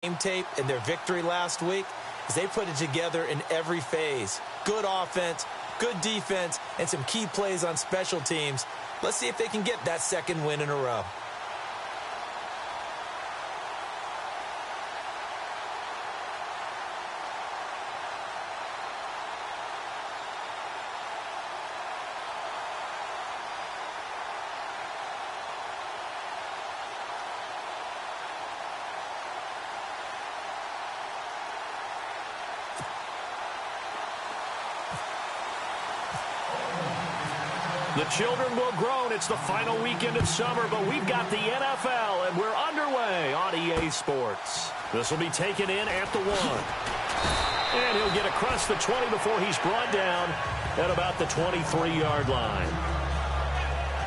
game tape in their victory last week is they put it together in every phase. Good offense, good defense, and some key plays on special teams. Let's see if they can get that second win in a row. The children will groan. It's the final weekend of summer, but we've got the NFL, and we're underway on EA Sports. This will be taken in at the 1. And he'll get across the 20 before he's brought down at about the 23-yard line.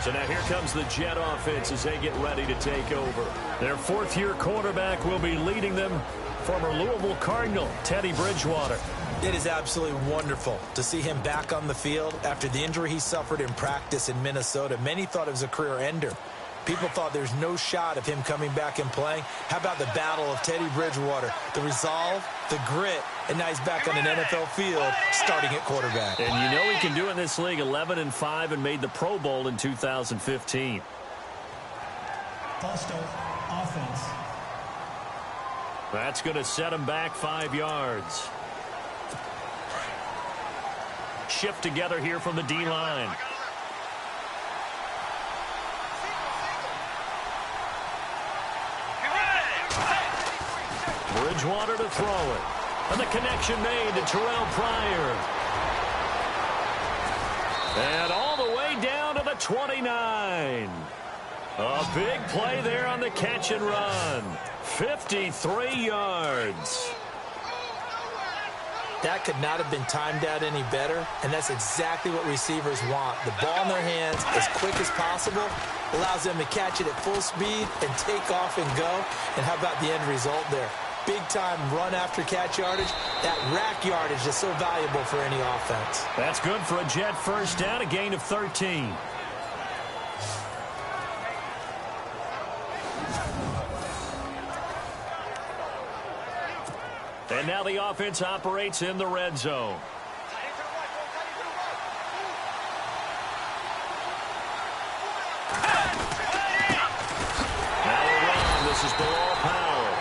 So now here comes the Jet offense as they get ready to take over. Their fourth-year quarterback will be leading them, former Louisville Cardinal, Teddy Bridgewater. It is absolutely wonderful to see him back on the field after the injury he suffered in practice in Minnesota. Many thought it was a career ender. People thought there's no shot of him coming back and playing. How about the battle of Teddy Bridgewater? The resolve, the grit, and now he's back on an NFL field starting at quarterback. And you know he can do it in this league, 11-5, and made the Pro Bowl in 2015. False start, offense. That's going to set him back 5 yards. Shift together here from the D-line. Bridgewater to throw it. And the connection made to Terrell Pryor. And all the way down to the 29. A big play there on the catch and run. 53 yards. That could not have been timed out any better, and that's exactly what receivers want. The ball in their hands as quick as possible allows them to catch it at full speed and take off and go. And how about the end result there? Big-time run after catch yardage. That rack yardage is so valuable for any offense. That's good for a Jet first down, a gain of 13. And now the offense operates in the red zone. Now a run. This is Bilal Powell.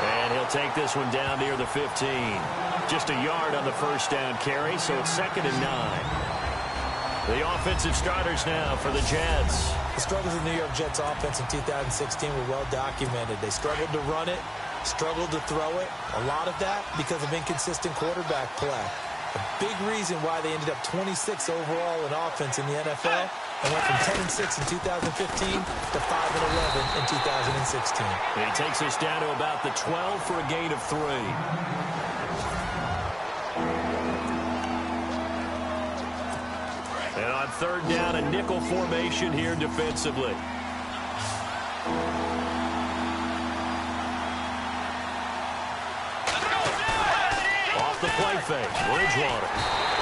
And he'll take this one down near the 15. Just a yard on the first down carry, so it's 2nd and 9. The offensive starters now for the Jets. The struggles of the New York Jets offense in 2016 were well documented. They struggled to run it, struggled to throw it. A lot of that because of inconsistent quarterback play. A big reason why they ended up 26 overall in offense in the NFL and went from 10-6 in 2015 to 5-11 in 2016. He takes us down to about the 12 for a gain of 3. And on 3rd down, a nickel formation here defensively. Off the play fake, Bridgewater.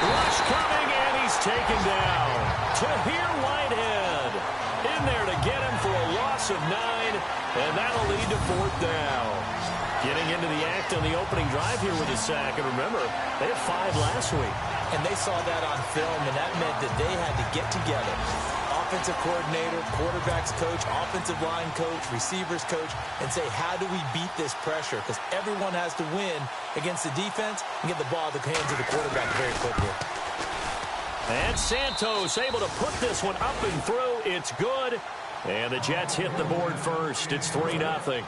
Rush coming, and he's taken down. Tahir Whitehead in there to get him for a loss of 9, and that'll lead to 4th down. Getting into the act on the opening drive here with a sack. And remember, they had 5 last week. And they saw that on film, and that meant that they had to get together. Offensive coordinator, quarterbacks coach, offensive line coach, receivers coach, and say, how do we beat this pressure? Because everyone has to win against the defense and get the ball in the hands of the quarterback very quickly. And Santos able to put this one up and through. It's good. And the Jets hit the board first. It's 3-0.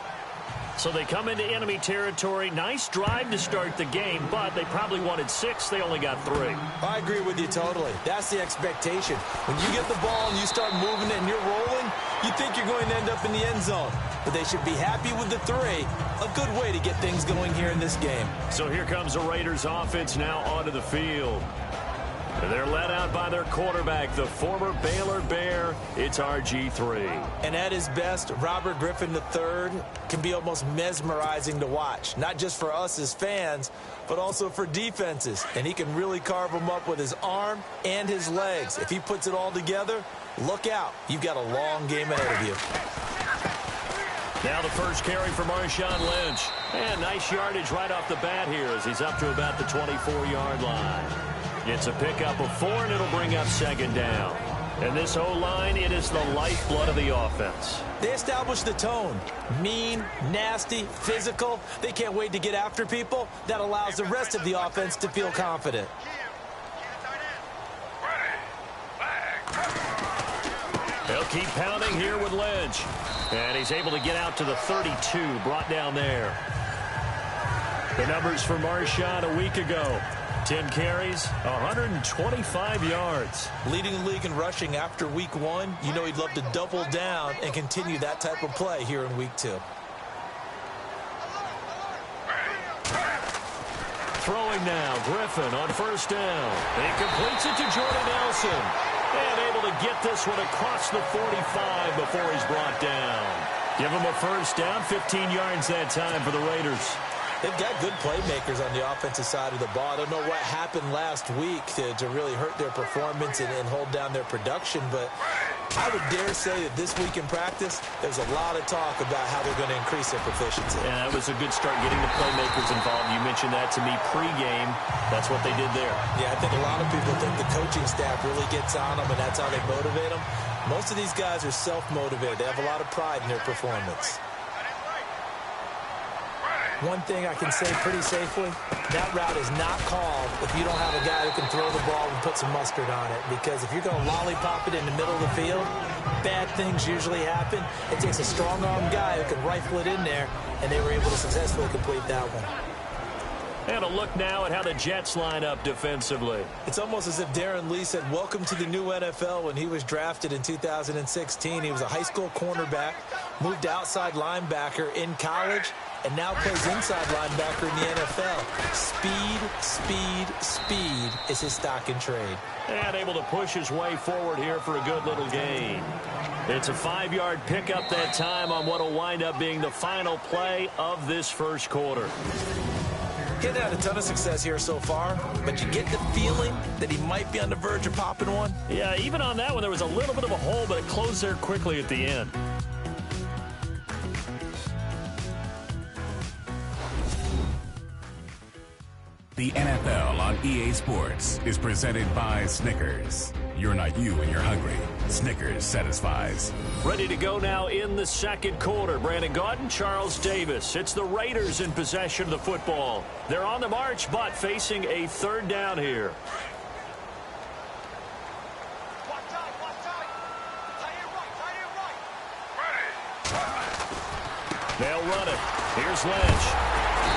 So they come into enemy territory. Nice drive to start the game, but they probably wanted 6. They only got 3. I agree with you totally. That's the expectation. When you get the ball and you start moving it and you're rolling, you think you're going to end up in the end zone. But they should be happy with the 3. A good way to get things going here in this game. So here comes the Raiders offense now onto the field. And they're led out by their quarterback, the former Baylor Bear. It's RG3. And at his best, Robert Griffin III can be almost mesmerizing to watch. Not just for us as fans, but also for defenses. And he can really carve them up with his arm and his legs. If he puts it all together, look out. You've got a long game ahead of you. Now the first carry for Marshawn Lynch. And nice yardage right off the bat here as he's up to about the 24-yard line. It's a pickup of 4, and it'll bring up second down. And this O-line, it is the lifeblood of the offense. They established the tone. Mean, nasty, physical. They can't wait to get after people. That allows the rest of the offense to feel confident. They'll keep pounding here with Lynch. And he's able to get out to the 32, brought down there. The numbers for Marshawn a week ago. 10 carries, 125 yards. Leading the league in rushing after week 1. You know he'd love to double down and continue that type of play here in week 2. Throwing now, Griffin on first down. He completes it to Jordan Nelson. And able to get this one across the 45 before he's brought down. Give him a first down, 15 yards that time for the Raiders. They've got good playmakers on the offensive side of the ball. I don't know what happened last week to really hurt their performance and hold down their production, but I would dare say that this week in practice, there's a lot of talk about how they're going to increase their proficiency. Yeah, that was a good start getting the playmakers involved. You mentioned that to me pregame. That's what they did there. Yeah, I think a lot of people think the coaching staff really gets on them, and that's how they motivate them. Most of these guys are self-motivated. They have a lot of pride in their performance. One thing I can say pretty safely, that route is not called if you don't have a guy who can throw the ball and put some mustard on it. Because if you're going to lollipop it in the middle of the field, bad things usually happen. It takes a strong-arm guy who can rifle it in there, and they were able to successfully complete that one. And a look now at how the Jets line up defensively. It's almost as if Darren Lee said, welcome to the new NFL. When he was drafted in 2016, he was a high school cornerback, moved to outside linebacker in college, and now plays inside linebacker in the NFL. Speed, speed, speed is his stock in trade. And able to push his way forward here for a good little gain. It's a 5-yard pickup that time on what will wind up being the final play of this first quarter. He's had a ton of success here so far, but you get the feeling that he might be on the verge of popping one. Yeah, even on that one, there was a little bit of a hole, but it closed there quickly at the end. The NFL on EA Sports is presented by Snickers. You're not you when you're hungry. Snickers satisfies. Ready to go now in the second quarter. Brandon Gaudin, Charles Davis. It's the Raiders in possession of the football. They're on the march, but facing a third down here. They'll run it. Here's Lynch.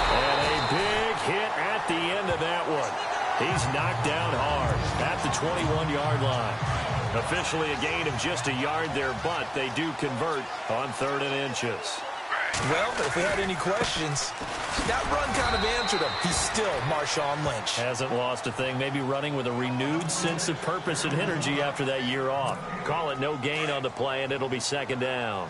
And a big hit at the end of that one. He's knocked down hard at the 21-yard line. Officially a gain of just a yard there, but they do convert on 3rd and inches. Well, if we had any questions, that run kind of answered him. He's still Marshawn Lynch. Hasn't lost a thing. Maybe running with a renewed sense of purpose and energy after that year off. Call it no gain on the play, and it'll be second down.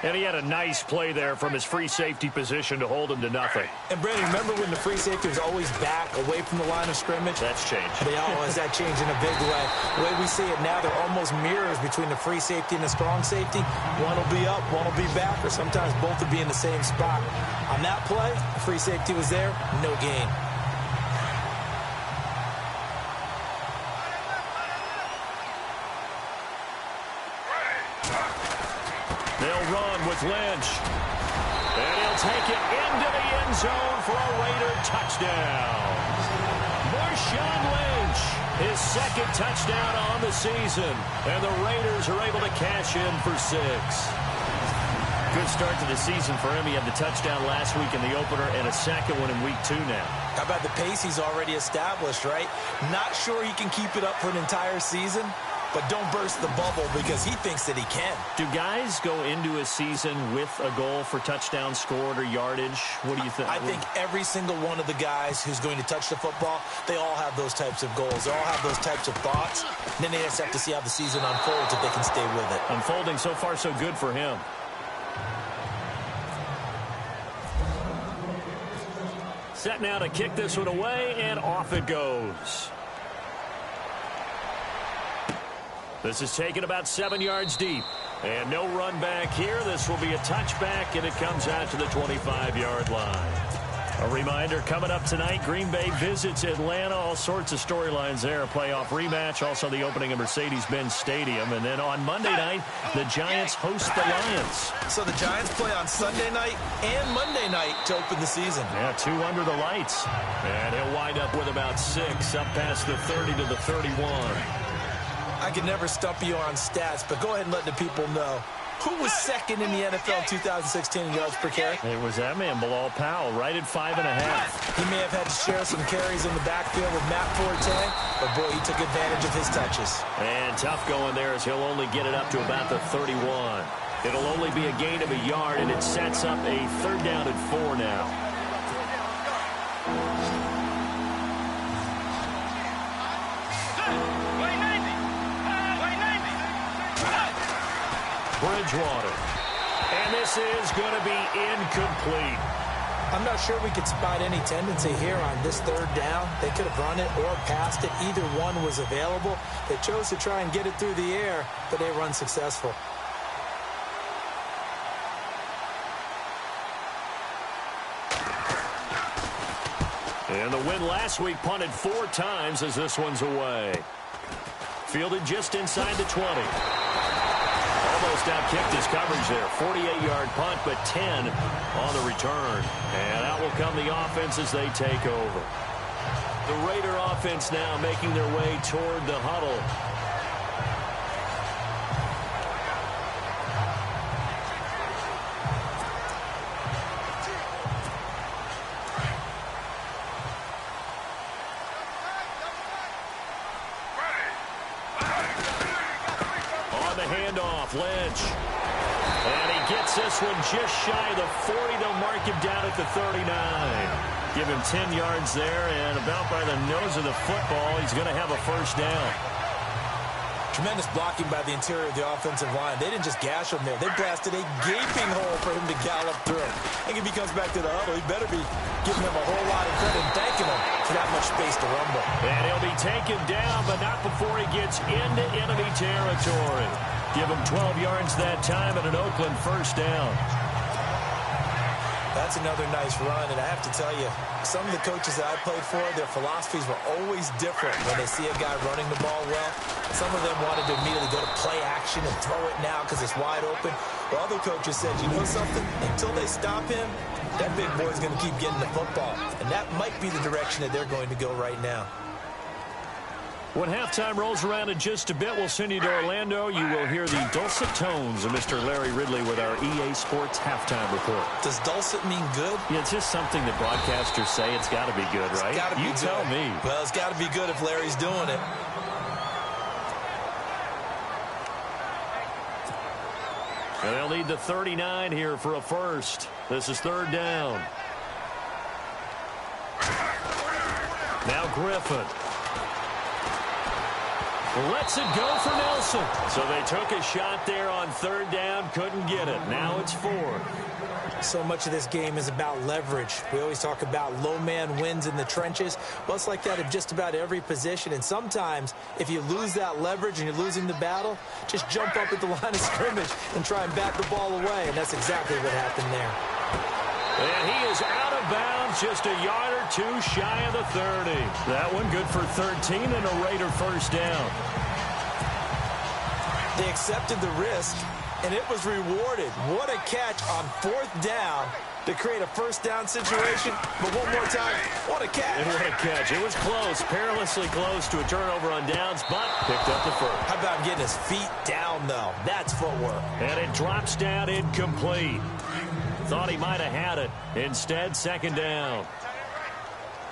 And he had a nice play there from his free safety position to hold him to nothing. And, Brandon, remember when the free safety was always back away from the line of scrimmage? That's changed. They always that changed in a big way. The way we see it now, they're almost mirrors between the free safety and the strong safety. One will be up, one will be back, or sometimes both will be in the same spot. On that play, the free safety was there, no gain. They'll run with Lynch. And he'll take it into the end zone for a Raider touchdown. Marshawn Lynch, his second touchdown on the season. And the Raiders are able to cash in for 6. Good start to the season for him. He had the touchdown last week in the opener and a second one in week 2 now. How about the pace he's already established, right? Not sure he can keep it up for an entire season, but don't burst the bubble because he thinks that he can. Do guys go into a season with a goal for touchdowns scored or yardage? What do you think? I think every single one of the guys who's going to touch the football, they all have those types of goals. They all have those types of thoughts. And then they just have to see how the season unfolds if they can stay with it. Unfolding so far so good for him. Set now to kick this one away, and off it goes. This is taken about 7 yards deep. And no run back here. This will be a touchback, and it comes out to the 25-yard line. A reminder, coming up tonight, Green Bay visits Atlanta. All sorts of storylines there. A playoff rematch, also the opening of Mercedes-Benz Stadium. And then on Monday night, the Giants host the Lions. So the Giants play on Sunday night and Monday night to open the season. Yeah, 2 under the lights. And he'll wind up with about 6, up past the 30 to the 31. I could never stump you on stats, but go ahead and let the people know. Who was second in the NFL 2016 in yards per carry? It was that man, Bilal Powell, right at 5.5. He may have had to share some carries in the backfield with Matt Forte, but boy, he took advantage of his touches. And tough going there as he'll only get it up to about the 31. It'll only be a gain of a yard, and it sets up a 3rd down and 4 now. Bridgewater. And this is going to be incomplete. I'm not sure we could spot any tendency here on this 3rd down. They could have run it or passed it. Either one was available. They chose to try and get it through the air, but they were unsuccessful. And the win last week punted 4 times as this one's away. Fielded just inside the 20. Almost out-kicked his coverage there. 48-yard punt, but 10 on the return. And out will come the offense as they take over. The Raider offense now making their way toward the huddle. Lynch. And he gets this one just shy of the 40. They'll mark him down at the 39. Give him 10 yards there, and about by the nose of the football, he's going to have a 1st down. Tremendous blocking by the interior of the offensive line. They didn't just gash him there. They blasted a gaping hole for him to gallop through. I think if he comes back to the huddle, he better be giving him a whole lot of credit and thanking him for that much space to rumble. And he'll be taken down, but not before he gets into enemy territory. Give him 12 yards that time and an Oakland 1st down. That's another nice run, and I have to tell you, some of the coaches that I played for, their philosophies were always different when they see a guy running the ball well. Some of them wanted to immediately go to play action and throw it now because it's wide open. While other coaches said, you know something? Until they stop him, that big boy's going to keep getting the football. And that might be the direction that they're going to go right now. When halftime rolls around in just a bit, we'll send you to Orlando. You will hear the dulcet tones of Mr. Larry Ridley with our EA Sports halftime report. Does dulcet mean good? Yeah, it's just something that broadcasters say. It's got to be good, right? It's gotta be you good. Tell me. Well, it's got to be good if Larry's doing it. And they'll need the 39 here for a 1st. This is 3rd down. Now Griffin. Lets it go for Nelson. So they took a shot there on 3rd down, couldn't get it. Now it's 4th. So much of this game is about leverage. We always talk about low man wins in the trenches. Well, it's like that in just about every position. And sometimes, if you lose that leverage and you're losing the battle, just jump up at the line of scrimmage and try and bat the ball away. And that's exactly what happened there. And he is out of bounds, just a yard or 2 shy of the 30. That one good for 13 and a Raider 1st down. They accepted the risk, and it was rewarded. What a catch on 4th down to create a 1st down situation. But one more time, what a catch. And what a catch. It was close, perilously close to a turnover on downs, but picked up the 1st. How about getting his feet down, though? That's footwork. And it drops down incomplete. Thought he might have had it. Instead, 2nd down.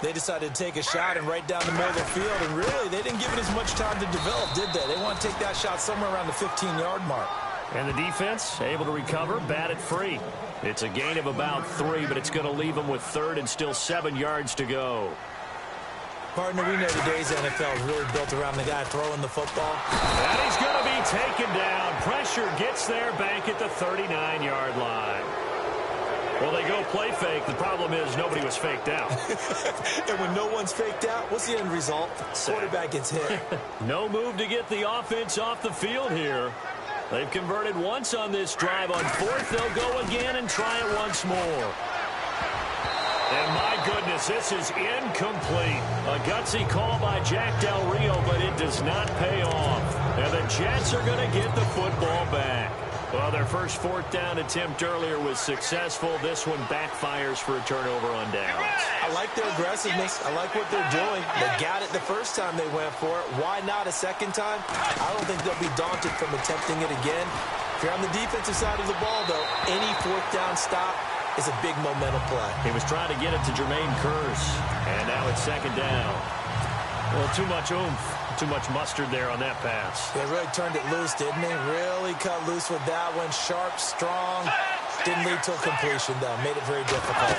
They decided to take a shot and right down the middle of the field, and really, they didn't give it as much time to develop, did they? They want to take that shot somewhere around the 15-yard mark. And the defense able to recover, bat it free. It's a gain of about 3, but it's going to leave them with 3rd and still 7 yards to go. Partner, we know today's NFL is really built around the guy throwing the football. And he's going to be taken down. Pressure gets there back at the 39-yard line. Well, they go play fake. The problem is nobody was faked out. And when no one's faked out, what's the end result? Quarterback gets hit. No move to get the offense off the field here. They've converted once on this drive. On fourth, they'll go again and try it once more. And my goodness, this is incomplete. A gutsy call by Jack Del Rio, but it does not pay off. And the Jets are going to get the football back. Well, their first fourth down attempt earlier was successful. This one backfires for a turnover on downs. I like their aggressiveness. I like what they're doing. They got it the first time they went for it. Why not a second time? I don't think they'll be daunted from attempting it again. If you're on the defensive side of the ball, though, any fourth down stop is a big momentum play. He was trying to get it to Jermaine Kearse. And now it's second down. Well, too much oomph. Too much mustard there on that pass. They really turned it loose, didn't they? Really cut loose with that one. Sharp, strong. Didn't lead to a completion, though. Made it very difficult.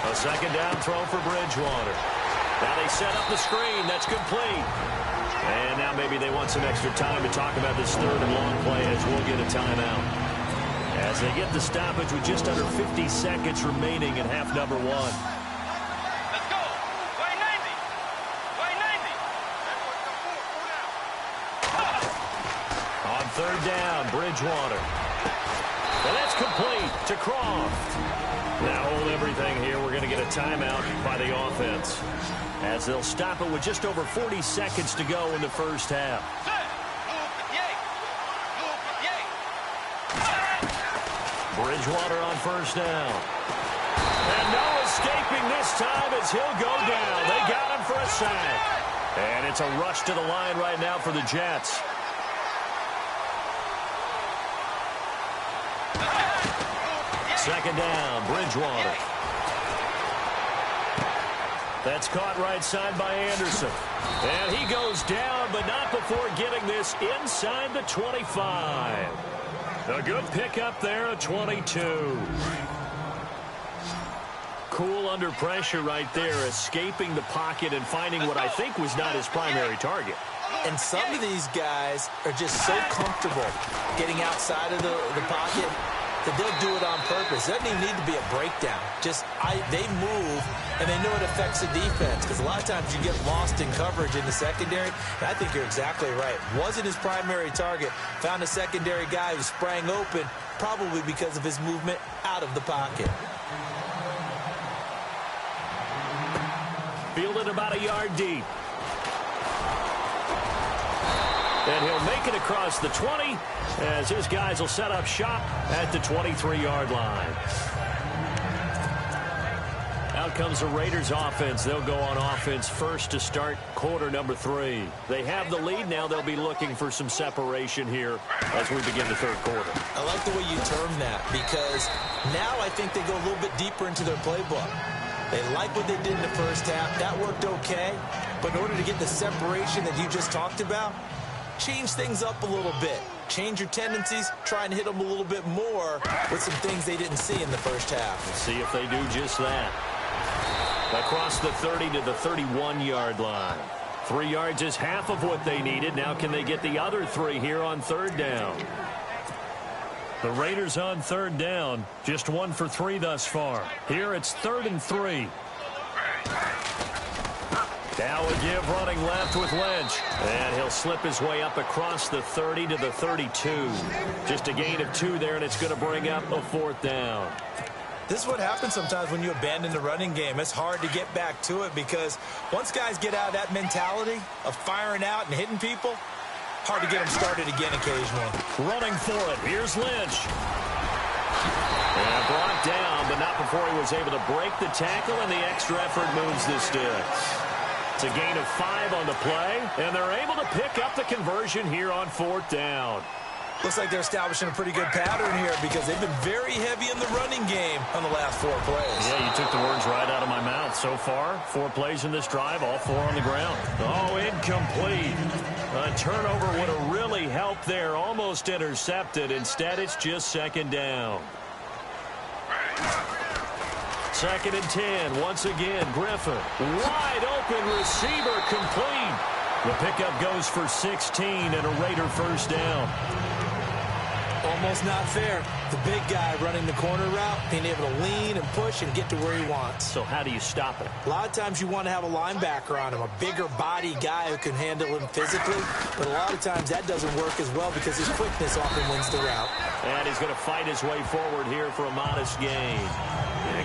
A second down throw for Bridgewater. Now they set up the screen. That's complete. And now maybe they want some extra time to talk about this third and long play as we'll get a timeout. As they get the stoppage with just under 50 seconds remaining in half number one. Third down, Bridgewater. And that's complete to Croft. Now hold everything here. We're going to get a timeout by the offense, as they'll stop it with just over 40 seconds to go in the first half. Bridgewater on first down. And no escaping this time as he'll go down. They got him for a sack. And it's a rush to the line right now for the Jets. Second down, Bridgewater. That's caught right side by Anderson. And he goes down, but not before getting this inside the 25. A good pickup there, a 22. Cool under pressure right there, escaping the pocket and finding what I think was not his primary target. And some of these guys are just so comfortable getting outside of the pocket that they'll do it on purpose. It doesn't even need to be a breakdown. They move, and they know it affects the defense, because a lot of times you get lost in coverage in the secondary, and I think you're exactly right. Wasn't his primary target. Found a secondary guy who sprang open, probably because of his movement out of the pocket. Fielded about a yard deep. And he'll make it across the 20 as his guys will set up shop at the 23-yard line. Out comes the Raiders offense. They'll go on offense first to start quarter number 3. They have the lead now. They'll be looking for some separation here as we begin the third quarter. I like the way you term that, because now I think they go a little bit deeper into their playbook. They like what they did in the first half. That worked okay. But in order to get the separation that you just talked about, change things up a little bit. Change your tendencies. Try and hit them a little bit more with some things they didn't see in the first half. Let's see if they do just that. Across the 30 to the 31-yard line. 3 yards is half of what they needed. Now can they get the other 3 here on third down? The Raiders on third down. Just 1 for 3 thus far. Here it's 3rd and 3. Now a give running left with Lynch. And he'll slip his way up across the 30 to the 32. Just a gain of 2 there, and it's going to bring up a 4th down. This is what happens sometimes when you abandon the running game. It's hard to get back to it, because once guys get out of that mentality of firing out and hitting people, hard to get them started again occasionally. Running for it. Here's Lynch. And brought down, but not before he was able to break the tackle, and the extra effort moves the sticks. It's a gain of 5 on the play, and they're able to pick up the conversion here on 4th down. Looks like they're establishing a pretty good pattern here, because they've been very heavy in the running game on the last 4 plays. Yeah, you took the words right out of my mouth. So far, 4 plays in this drive, all 4 on the ground. Oh, incomplete. A turnover would have really helped there, almost intercepted. Instead, it's just 2nd down. 2nd and 10. Once again, Griffin. Wide open receiver, complete. The pickup goes for 16 and a Raider first down. almost not fair. The big guy running the corner route, being able to lean and push and get to where he wants. So how do you stop it? A lot of times you want to have a linebacker on him, a bigger body guy who can handle him physically. But a lot of times that doesn't work as well because his quickness often wins the route. And he's going to fight his way forward here for a modest gain.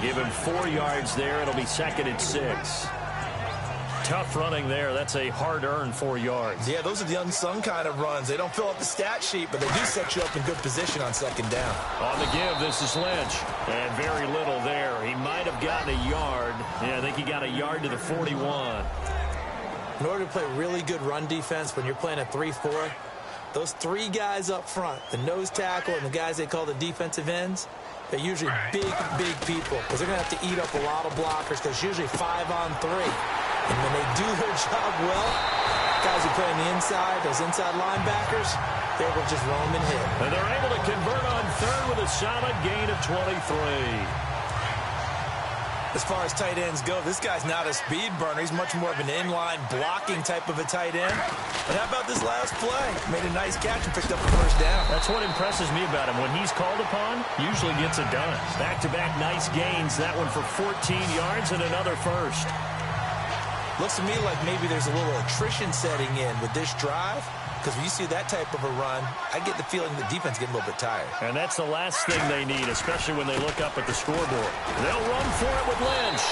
Give him 4 yards there. It'll be 2nd and 6. Tough running there. That's a hard-earned 4 yards. Yeah, those are the unsung kind of runs. They don't fill up the stat sheet, but they do set you up in good position on 2nd down. On the give, this is Lynch. And very little there. He might have gotten a yard. Yeah, I think he got a yard to the 41. In order to play really good run defense when you're playing a 3-4, those 3 guys up front, the nose tackle and the guys they call the defensive ends, they're usually big people because they're going to have to eat up a lot of blockers because it's usually 5 on 3. And when they do their job well, guys who play on the inside, those inside linebackers, they're able to just roam and hit. And they're able to convert on 3rd with a solid gain of 23. As far as tight ends go, this guy's not a speed burner. He's much more of an inline blocking type of a tight end. But how about this last play? Made a nice catch and picked up the 1st down. That's what impresses me about him. When he's called upon, usually gets it done. Back-to-back nice gains. That one for 14 yards and another 1st. Looks to me like maybe there's a little attrition setting in with this drive. Because when you see that type of a run, I get the feeling the defense getting a little bit tired. And that's the last thing they need, especially when they look up at the scoreboard. They'll run for it with Lynch.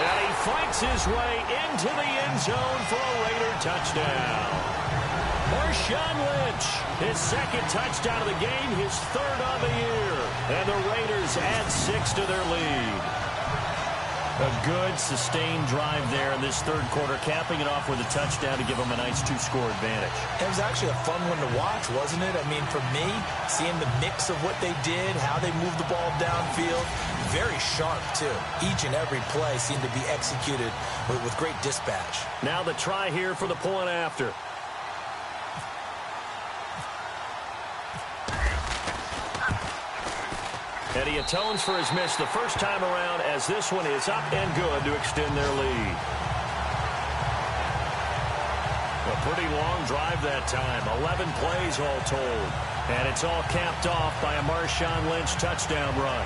And he fights his way into the end zone for a Raider touchdown. Marshawn Lynch, his 2nd touchdown of the game, his 3rd on the year. And the Raiders add 6 to their lead. A good, sustained drive there in this 3rd quarter, capping it off with a touchdown to give them a nice 2-score advantage. It was actually a fun one to watch, wasn't it? I mean, for me, seeing the mix of what they did, how they moved the ball downfield, very sharp, too. Each and every play seemed to be executed with great dispatch. Now the try here for the point after. And he atones for his miss the first time around as this one is up and good to extend their lead. A pretty long drive that time. 11 plays all told. And it's all capped off by a Marshawn Lynch touchdown run.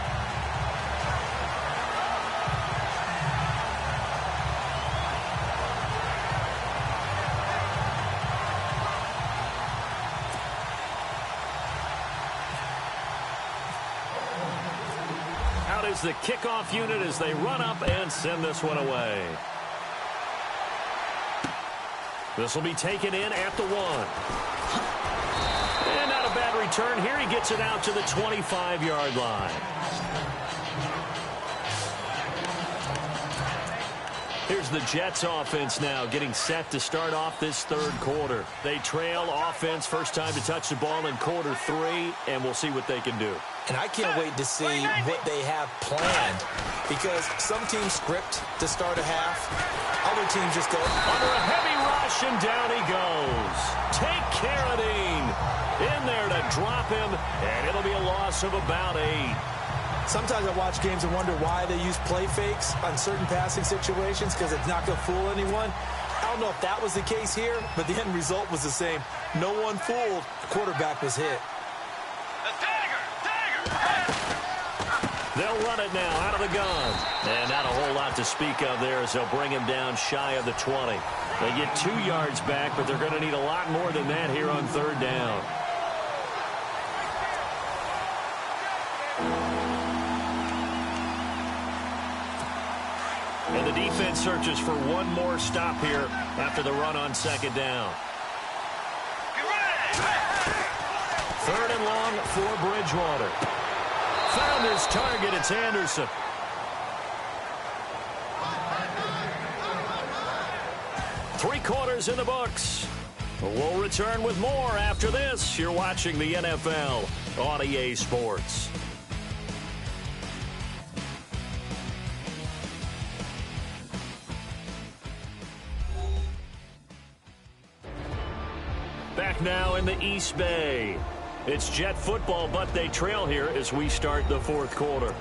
Is the kickoff unit as they run up and send this one away. This will be taken in at the 1. And not a bad return here. He gets it out to the 25-yard line. Here's the Jets offense now getting set to start off this 3rd quarter. They trail offense first time to touch the ball in quarter 3, and we'll see what they can do. And I can't wait to see what they have planned because some teams script to start a half. Other teams just go under a heavy rush, and down he goes. Take Carradine in there to drop him, and it'll be a loss of about 8. Sometimes I watch games and wonder why they use play fakes on certain passing situations because it's not going to fool anyone. I don't know if that was the case here, but the end result was the same. No one fooled. The quarterback was hit. They'll run it now out of the gun. And not a whole lot to speak of there as they'll bring him down shy of the 20. They get 2 yards back, but they're going to need a lot more than that here on 3rd down. And the defense searches for one more stop here after the run on 2nd down. 3rd and long for Bridgewater. Found his target. It's Anderson. Three quarters in the books. We'll return with more after this. You're watching the NFL on EA Sports. Back now in the East Bay. It's Jet football, but they trail here as we start the 4th quarter.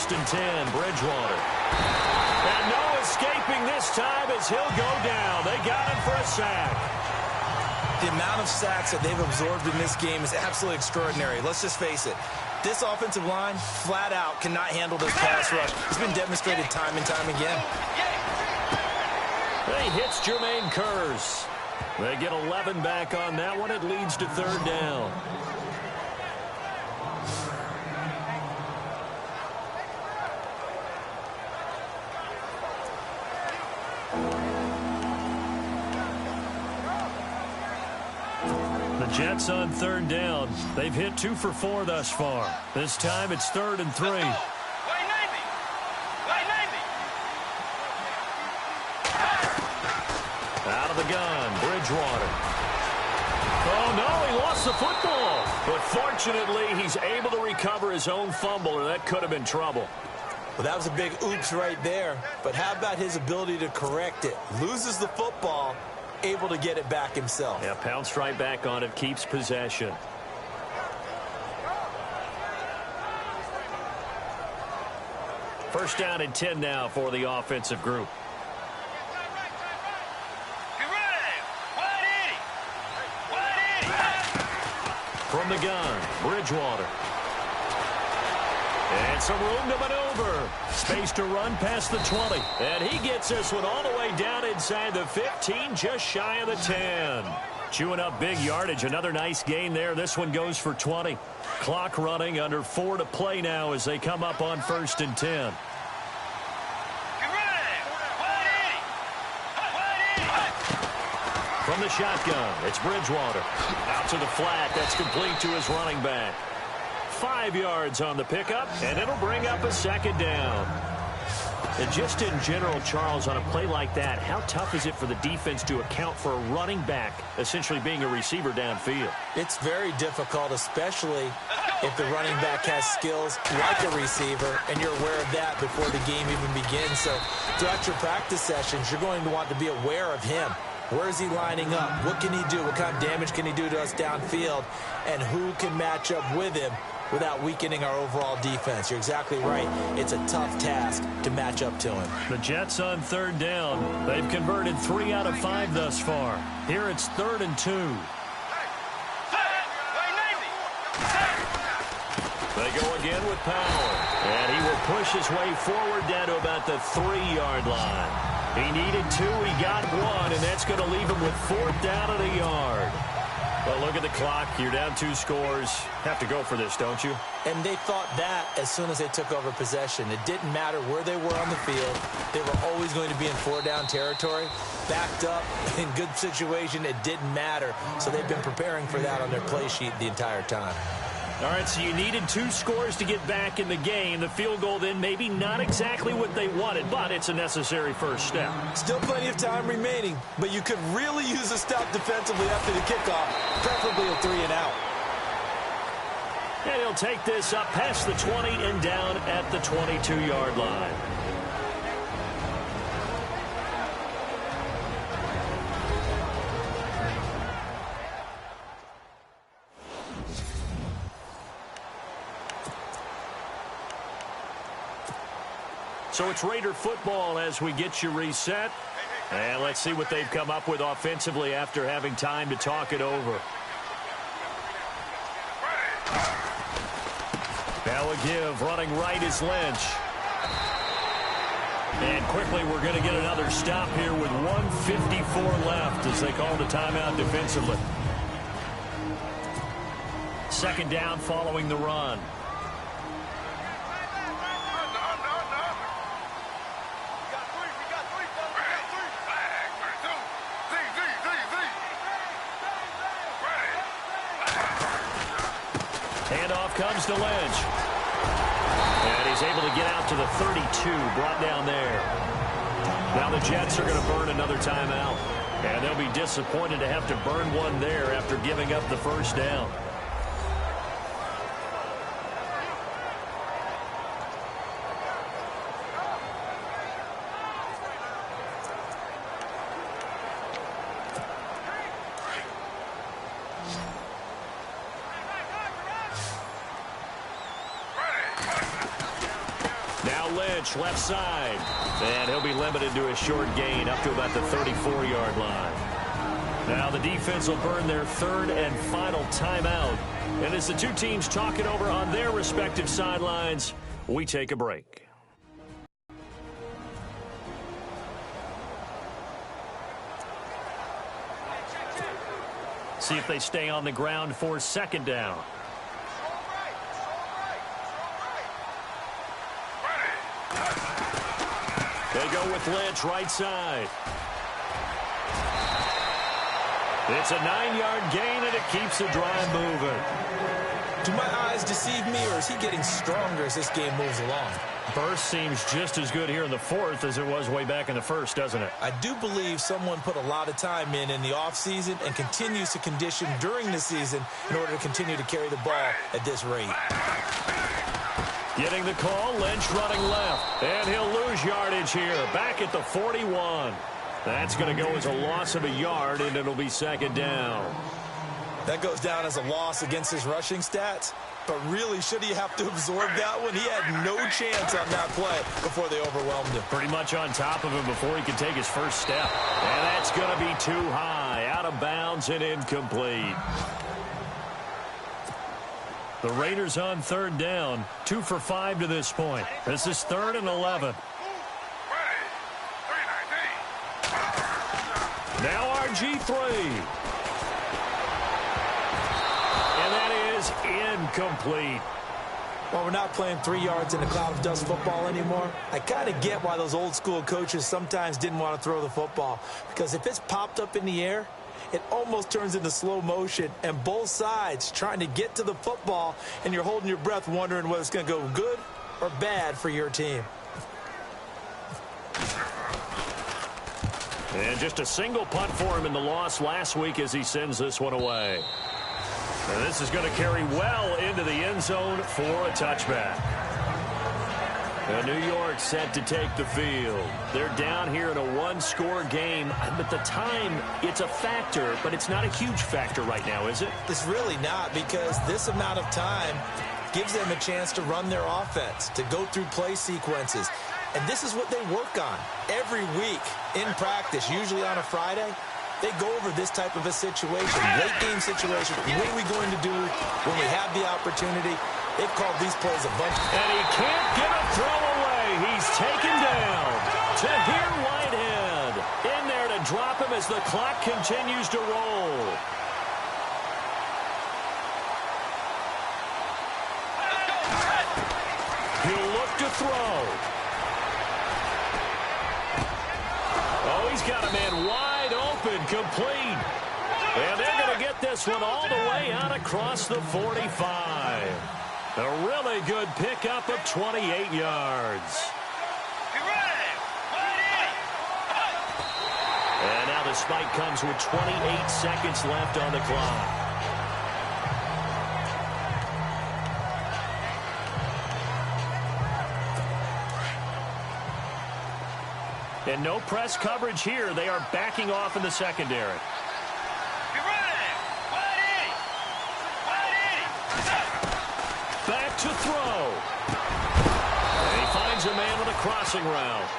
first and 10, Bridgewater. And no escaping this time as he'll go down. They got him for a sack. The amount of sacks that they've absorbed in this game is absolutely extraordinary. Let's just face it. This offensive line, flat out, cannot handle this pass rush. It's been demonstrated time and time again. He hits Jermaine Kearse. They get 11 back on that one. It leads to third down. The Jets on third down. They've hit 2 for 4 thus far. This time it's 3rd and 3. Out of the gun, Bridgewater. Oh, no, he lost the football. But fortunately, he's able to recover his own fumble, or that could have been trouble. Well, that was a big oops right there. But how about his ability to correct it? Loses the football, able to get it back himself. Yeah, pounced right back on it, keeps possession. First down and 10 now for the offensive group. From the gun, Bridgewater. And some room to maneuver. Space to run past the 20. And he gets this one all the way down inside the 15, just shy of the 10. Chewing up big yardage. Another nice gain there. This one goes for 20. Clock running, under 4 to play now as they come up on 1st and 10. From the shotgun, it's Bridgewater. Out to the flat. That's complete to his running back. 5 yards on the pickup, and it'll bring up a second down. And just in general, Charles, on a play like that, how tough is it for the defense to account for a running back essentially being a receiver downfield? It's very difficult, especially if the running back has skills like a receiver, and you're aware of that before the game even begins. So throughout your practice sessions, you're going to want to be aware of him. Where is he lining up? What can he do? What kind of damage can he do to us downfield? And who can match up with him without weakening our overall defense? You're exactly right. It's a tough task to match up to him. The Jets on third down. They've converted 3 out of 5 thus far. Here it's 3rd and 2. They go again with Powell. And he will push his way forward down to about the 3-yard line. He needed 2, he got 1, and that's going to leave him with 4th down at a yard. Well, look at the clock. You're down 2 scores. Have to go for this, don't you? And they thought that as soon as they took over possession. It didn't matter where they were on the field. They were always going to be in 4-down territory. Backed up, in good situation, it didn't matter. So they've been preparing for that on their play sheet the entire time. All right, so you needed 2 scores to get back in the game. The field goal then maybe not exactly what they wanted, but it's a necessary first step. Still plenty of time remaining, but you could really use a stop defensively after the kickoff, preferably a 3 and out. And he'll take this up past the 20 and down at the 22-yard line. So it's Raider football as we get you reset. And let's see what they've come up with offensively after having time to talk it over. Now a give, running right is Lynch. And quickly we're going to get another stop here with 1:54 left as they call the timeout defensively. Second down following the run. Handoff comes to Lynch. And he's able to get out to the 32, brought down there. Now the Jets are going to burn another timeout. And they'll be disappointed to have to burn one there after giving up the first down. pitch left side. And he'll be limited to a short gain up to about the 34-yard line. Now the defense will burn their third and final timeout. And as the two teams talk it over on their respective sidelines, we take a break. See if they stay on the ground for second down. They go with Lynch right side. It's a 9-yard gain, and it keeps the drive moving. Do my eyes deceive me, or is he getting stronger as this game moves along? Burst seems just as good here in the fourth as it was way back in the first, doesn't it? I do believe someone put a lot of time in the offseason and continues to condition during the season in order to continue to carry the ball at this rate. Getting the call, Lynch running left, and he'll lose yardage here, back at the 41. That's going to go as a loss of a yard, and it'll be second down. That goes down as a loss against his rushing stats, but really, should he have to absorb that one? He had no chance on that play before they overwhelmed him. Pretty much on top of him before he could take his first step. And that's going to be too high, out of bounds and incomplete. The Raiders on third down, 2 for 5 to this point. This is 3rd and 11. Now RG3. And that is incomplete. Well, we're not playing 3 yards in a cloud of dust football anymore. I kind of get why those old school coaches sometimes didn't want to throw the football. Because if it's popped up in the air, it almost turns into slow motion, and both sides trying to get to the football, and you're holding your breath wondering whether it's going to go good or bad for your team. And just a single punt for him in the loss last week as he sends this one away. And this is going to carry well into the end zone for a touchback. And New York set to take the field. They're down here in a one-score game. But the time, it's a factor, but it's not a huge factor right now, is it? It's really not, because this amount of time gives them a chance to run their offense, to go through play sequences. And this is what they work on every week in practice, usually on a Friday. They go over this type of a situation, late-game situation. What are we going to do when we have the opportunity? They've called these plays a bunch. And he can't get a throw away. He's taken down. Tahir Whitehead in there to drop him as the clock continues to roll. He'll look to throw. Oh, he's got a man wide open, complete. And they're going to get this one all the way out across the 45. A really good pickup of 28 yards. And now the spike comes with 28 seconds left on the clock. And no press coverage here. They are backing off in the secondary. Back to throw. And he finds a man with a crossing route.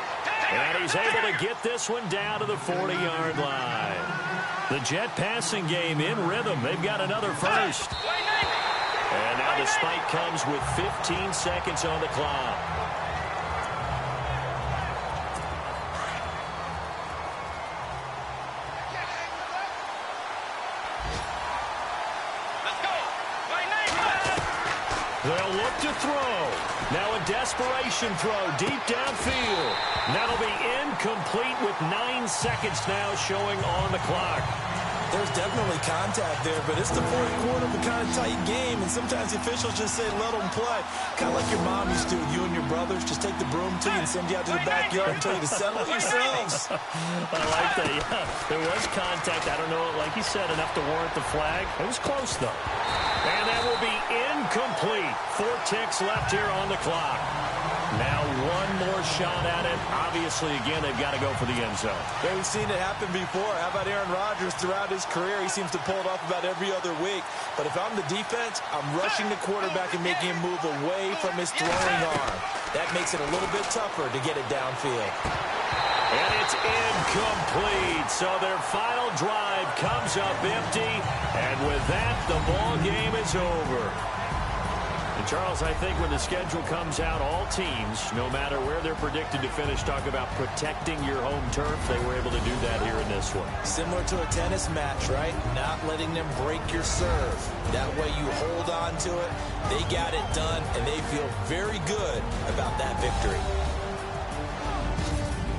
And he's able to get this one down to the 40-yard line. The Jet passing game in rhythm. They've got another first. And now the spike comes with 15 seconds on the clock. They'll look to throw. Now a desperation throw deep downfield. That'll be incomplete with 9 seconds now showing on the clock. There's definitely contact there, but it's the fourth quarter of a kind of tight game, and sometimes the officials just say, let them play. Kind of like your mom used to with you and your brothers. Just take the broom to you and send you out to the backyard and tell you to settle it yourselves. I like that, yeah. There was contact. I don't know, like you said, enough to warrant the flag. It was close, though. And that will be incomplete. 4 ticks left here on the clock. Now one more shot at it. Obviously, again, they've got to go for the end zone. Yeah, we've seen it happen before. How about Aaron Rodgers throughout his career? He seems to pull it off about every other week. But if I'm the defense, I'm rushing the quarterback and making him move away from his throwing arm. That makes it a little bit tougher to get it downfield. And it's incomplete. So their final drive comes up empty. And with that, the ball game is over. And Charles, I think when the schedule comes out, all teams, no matter where they're predicted to finish, talk about protecting your home turf. They were able to do that here in this one. Similar to a tennis match, right? Not letting them break your serve. That way you hold on to it. They got it done, and they feel very good about that victory.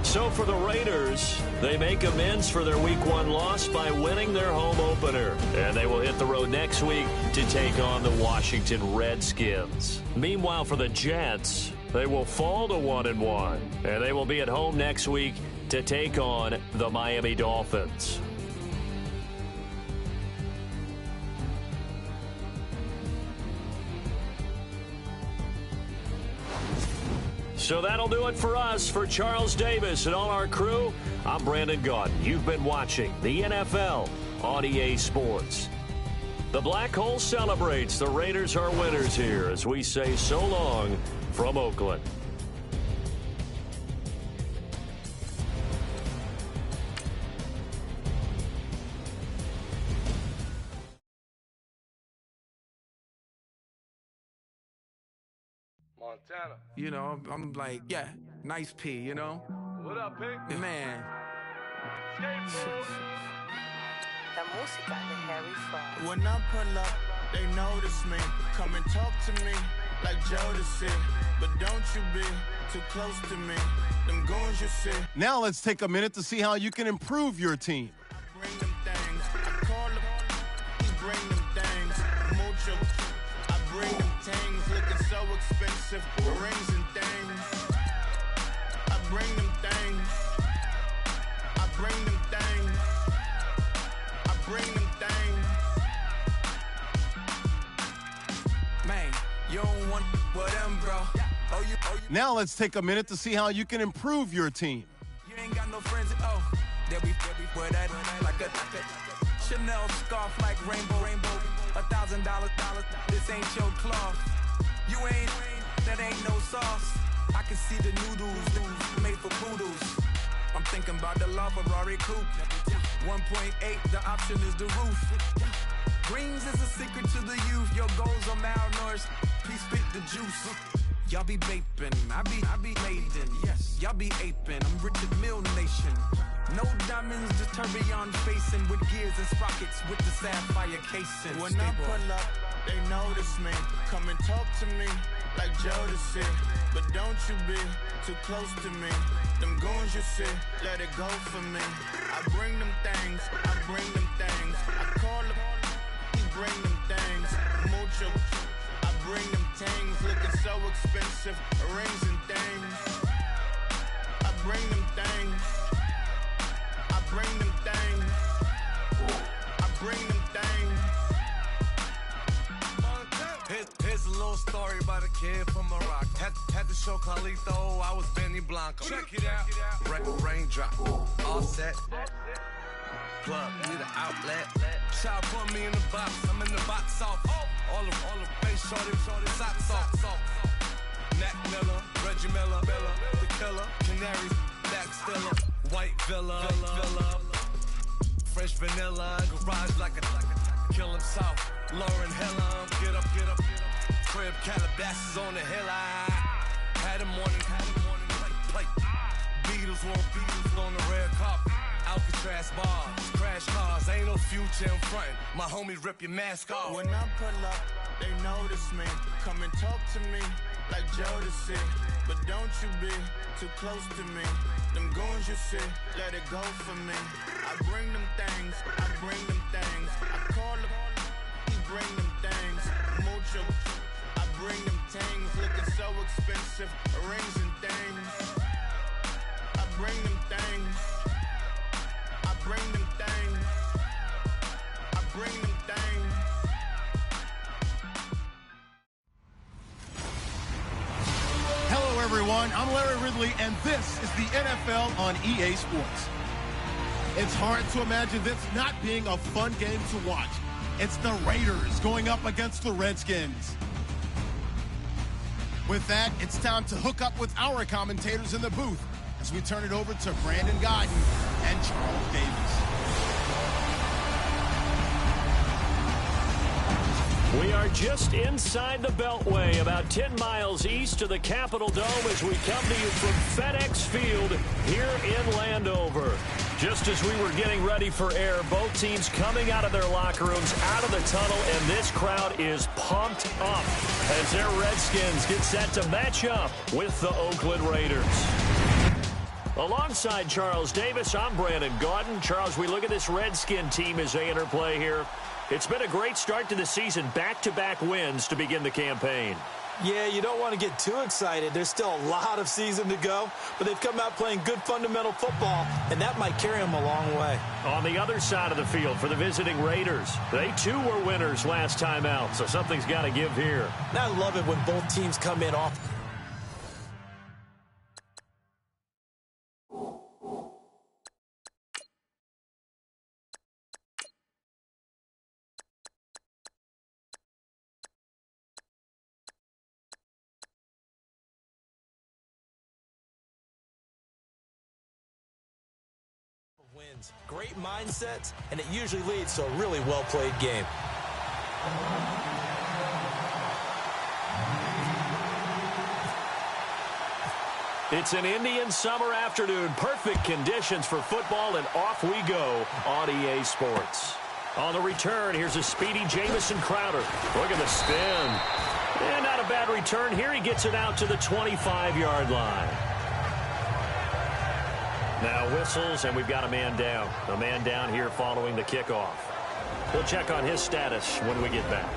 So for the Raiders, they make amends for their Week 1 loss by winning their home opener. And they will hit the road next week to take on the Washington Redskins. Meanwhile, for the Jets, they will fall to 1-1. And they will be at home next week to take on the Miami Dolphins. So that'll do it for us. For Charles Davis and all our crew, I'm Brandon Gaudin. You've been watching the NFL on EA Sports. The Black Hole celebrates. The Raiders are winners here as we say so long from Oakland. Montana. You know, I'm like, yeah, nice P, you know? What up, Pink? Man. La música de Harry Fraud. When I pull up, they notice me. Come and talk to me like Jodeci. But don't you be too close to me. Them goons you see. Now let's take a minute to see how you can improve your team. Bring them things. I call them. He bring them things. Mucho. I bring them things. Looking so expensive. Rings and things. I bring them things. I bring them things. I bring them things. Man, you don't want with them, bro. Oh, you. Now let's take a minute to see how you can improve your team. You ain't got no friends. Oh, they'll be wear that like a Chanel scarf like rainbow. $1,000. This ain't your cloth. You ain't, that ain't no sauce. I can see the noodles made for poodles. I'm thinking about the LaFerrari coupe. 1.8, the option is the roof. Greens is a secret to the youth. Your goals are malnourished. Please spit the juice. Y'all be vaping, I be laden. Yes, y'all be aping. I'm Richard Mill Nation. No diamonds, just tourbillon facing with gears and sprockets with the sapphire casing. When I pull up, they notice me. Come and talk to me like Jodeci. But don't you be too close to me. Them goons you see, let it go for me. I bring them things, I bring them things. I call them, he bring them things. Mucho, I bring them things. Looking so expensive, rings and things. I bring them things. I bring them things. I bring them things. Here's a little story about a kid from Morocco. Had to show Carlito I was Benny Blanco. Check it out. Raindrop, all set. Plug, need an outlet. Child put me in the box. I'm in the box off. All the face shorty, socks off. Mac Miller, Reggie Miller, the killer, Canaries, Black Stiller, White Villa, fresh vanilla, garage like a kill himself. Lauren Hill, get up. Crib Calabasas on the hill. I had a morning plate. Beatles on the red carpet. Alcatraz bars, crash cars, ain't no future in front. My homie rip your mask off. When I pull up, they notice me. Come and talk to me like Jodeci. But don't you be too close to me. Them goons you see, let it go for me. I bring them things, I bring them things. I call them, he bring them things. Mucho, I bring them things. Looking so expensive, rings and things. I bring them things. I bring them things. I bring them things. Hello, everyone. everyone. I'm Larry Ridley, and this is the NFL on EA Sports. It's hard to imagine this not being a fun game to watch. It's the Raiders going up against the Redskins. With that, it's time to hook up with our commentators in the booth as we turn it over to Brandon Godden and Charles Davis. We are just inside the Beltway, about 10 miles east of the Capitol Dome as we come to you from FedEx Field here in Landover. Just as we were getting ready for air, both teams coming out of their locker rooms, out of the tunnel, and this crowd is pumped up as their Redskins get set to match up with the Oakland Raiders. Alongside Charles Davis, I'm Brandon Gaudin. Charles, we look at this Redskin team as they interplay here. It's been a great start to the season, back-to-back wins to begin the campaign. Yeah, you don't want to get too excited. There's still a lot of season to go, but they've come out playing good fundamental football, and that might carry them a long way. On the other side of the field for the visiting Raiders, they too were winners last time out, so something's got to give here. And I love it when both teams come in off. Wins. Great mindsets, and it usually leads to a really well-played game. It's an Indian summer afternoon. Perfect conditions for football, and off we go on EA Sports. On the return, here's a speedy Jamison Crowder. Look at the spin. And not a bad return here. He gets it out to the 25-yard line. Now whistles, and we've got a man down. A man down here following the kickoff. We'll check on his status when we get back.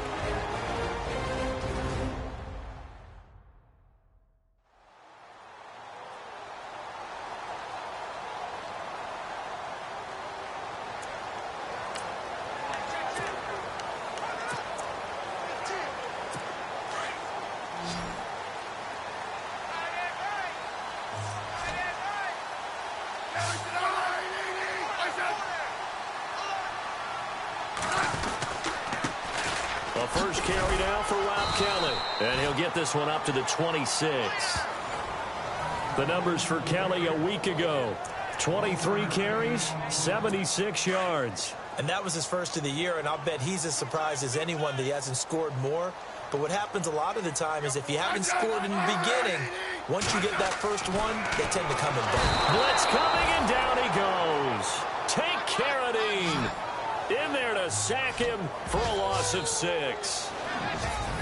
First carry now for Rob Kelly. And he'll get this one up to the 26. The numbers for Kelly a week ago. 23 carries, 76 yards. And that was his first of the year, and I'll bet he's as surprised as anyone that he hasn't scored more. But what happens a lot of the time is if you haven't scored in the beginning, once you get that first one, they tend to come in back. Blitz coming, and down he goes. Take Carradine in there to sack him for a loss of 6.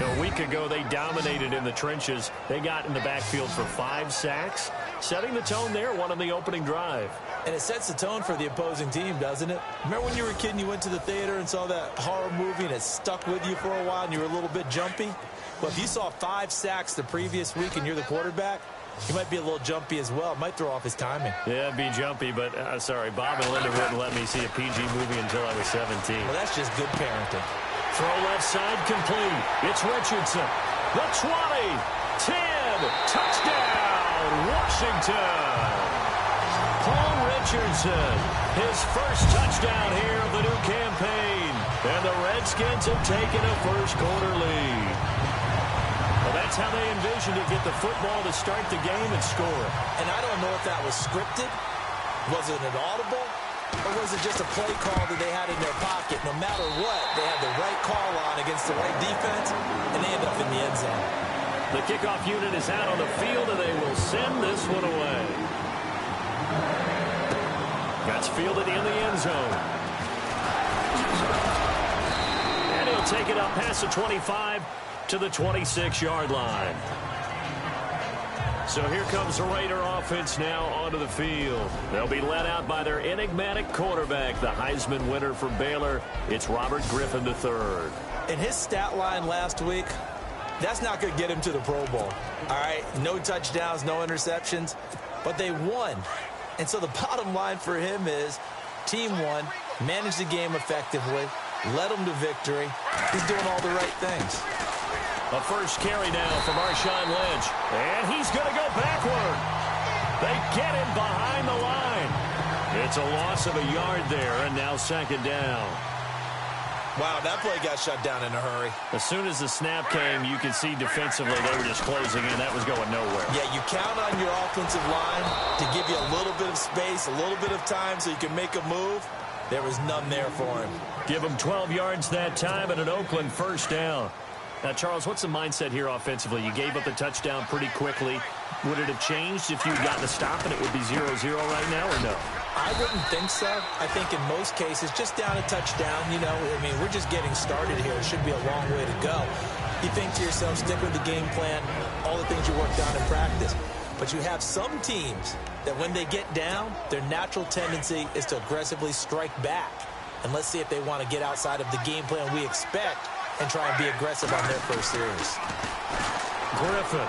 A week ago, they dominated in the trenches. They got in the backfield for 5 sacks, setting the tone there, one on the opening drive. And it sets the tone for the opposing team, doesn't it? Remember when you were a kid and you went to the theater and saw that horror movie and it stuck with you for a while and you were a little bit jumpy? Well, if you saw 5 sacks the previous week and you're the quarterback, he might be a little jumpy as well. Might throw off his timing. Yeah, be jumpy, but sorry, Bob and Linda wouldn't let me see a PG movie until I was 17. Well, that's just good parenting. Throw left side complete. It's Richardson. The 20, 10, touchdown, Washington. Paul Richardson, his first touchdown here of the new campaign. And the Redskins have taken a first-quarter lead. Well, that's how they envisioned to get the football to start the game and score. And I don't know if that was scripted. Was it an audible? Or was it just a play call that they had in their pocket? No matter what, they had the right call on against the right defense, and they end up in the end zone. The kickoff unit is out on the field, and they will send this one away. That's fielded in the end zone. And he'll take it up past the 25 to the 26-yard line. So here comes the Raider offense now onto the field. They'll be led out by their enigmatic quarterback, the Heisman winner from Baylor. It's Robert Griffin III. In his stat line last week, that's not going to get him to the Pro Bowl. All right, no touchdowns, no interceptions, but they won. And so the bottom line for him is team won, managed the game effectively, led them to victory. He's doing all the right things. A first carry now for Marshawn Lynch. And he's going to go backward. They get him behind the line. It's a loss of a yard there, and now second down. Wow, that play got shut down in a hurry. As soon as the snap came, you could see defensively they were just closing in. That was going nowhere. Yeah, you count on your offensive line to give you a little bit of space, a little bit of time so you can make a move. There was none there for him. Give him 12 yards that time and an Oakland first down. Now, Charles, what's the mindset here offensively? You gave up the touchdown pretty quickly. Would it have changed if you had gotten a stop and it would be 0-0 right now, or no? I wouldn't think so. I think in most cases, just down a touchdown, I mean, we're just getting started here. It should be a long way to go. You think to yourself, stick with the game plan, all the things you worked on in practice. But you have some teams that when they get down, their natural tendency is to aggressively strike back. And let's see if they want to get outside of the game plan we expect and try and be aggressive on their first series. Griffin.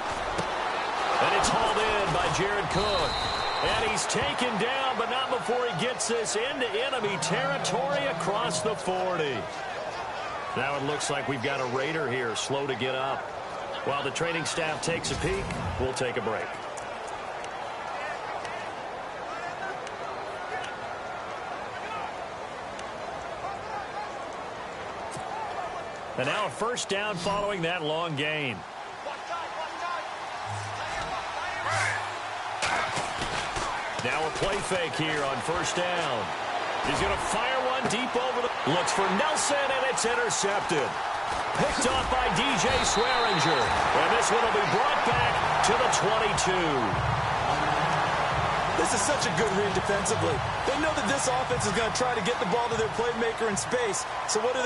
And it's hauled in by Jared Cook. And he's taken down, but not before he gets this into enemy territory across the 40. Now it looks like we've got a Raider here, slow to get up. While the training staff takes a peek, we'll take a break. And now a first down following that long gain. Now a play fake here on first down. He's going to fire one deep over the... Looks for Nelson, and it's intercepted. Picked off by DJ Swearinger. And this one will be brought back to the 22. This is such a good read defensively. They know that this offense is going to try to get the ball to their playmaker in space. So what do?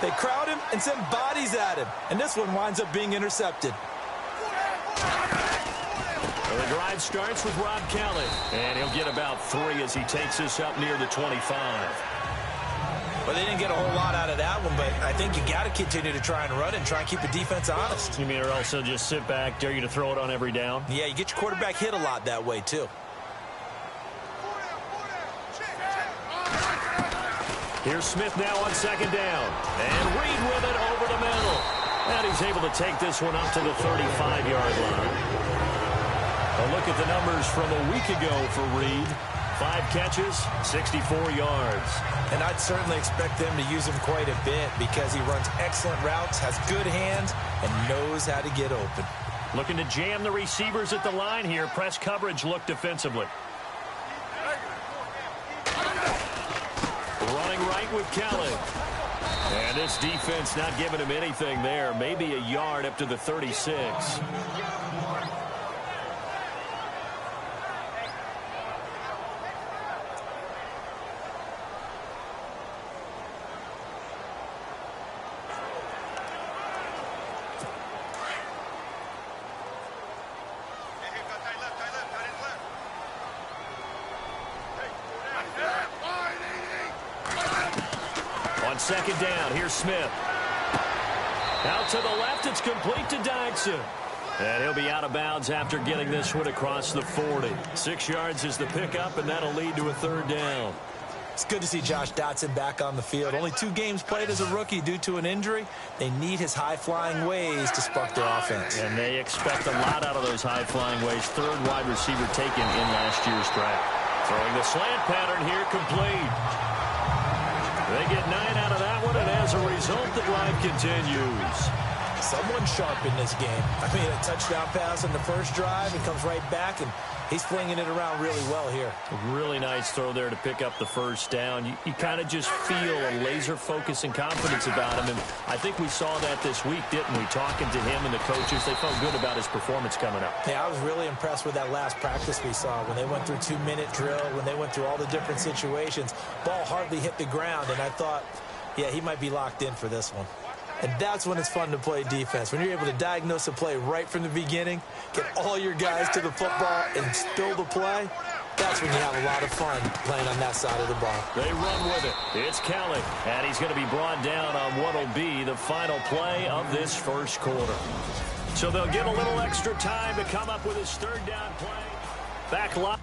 They crowd him and send bodies at him. And this one winds up being intercepted. Well, the drive starts with Rob Kelly. And he'll get about 3 as he takes this up near the 25. Well, they didn't get a whole lot out of that one, but I think you got to continue to try and run and try and keep the defense honest. You mean or also just sit back, dare you to throw it on every down? Yeah, you get your quarterback hit a lot that way, too. Here's Smith now on second down. And Reed with it over the middle. And he's able to take this one up to the 35-yard line. A look at the numbers from a week ago for Reed. 5 catches, 64 yards. And I'd certainly expect them to use him quite a bit because he runs excellent routes, has good hands, and knows how to get open. Looking to jam the receivers at the line here. Press coverage look defensively. Running right with Kelly. And this defense not giving him anything there. Maybe a yard up to the 36. Second down, here's Smith. Out to the left, it's complete to Dodson. And he'll be out of bounds after getting this one across the 40. 6 yards is the pickup, and that'll lead to a third down. It's good to see Josh Dotson back on the field. Only 2 games played as a rookie due to an injury. They need his high-flying ways to spark their offense. And they expect a lot out of those high-flying ways. 3rd wide receiver taken in last year's draft. Throwing the slant pattern here, complete. They get 9 out of that one, and as a result, the drive continues. Someone sharp in this game. I mean, a touchdown pass on the first drive and comes right back, and he's flinging it around really well here. A really nice throw there to pick up the first down. You kind of just feel a laser focus and confidence about him, and I think we saw that this week, didn't we? Talking to him and the coaches, they felt good about his performance coming up. Yeah, I was really impressed with that last practice we saw when they went through 2-minute drill, when they went through all the different situations. Ball hardly hit the ground, and I thought, yeah, he might be locked in for this one. And that's when it's fun to play defense. When you're able to diagnose a play right from the beginning, get all your guys to the football and spill the play, that's when you have a lot of fun playing on that side of the ball. They run with it. It's Kelly, and he's going to be brought down on what will be the final play of this first quarter. So they'll get a little extra time to come up with his third down play. Back line.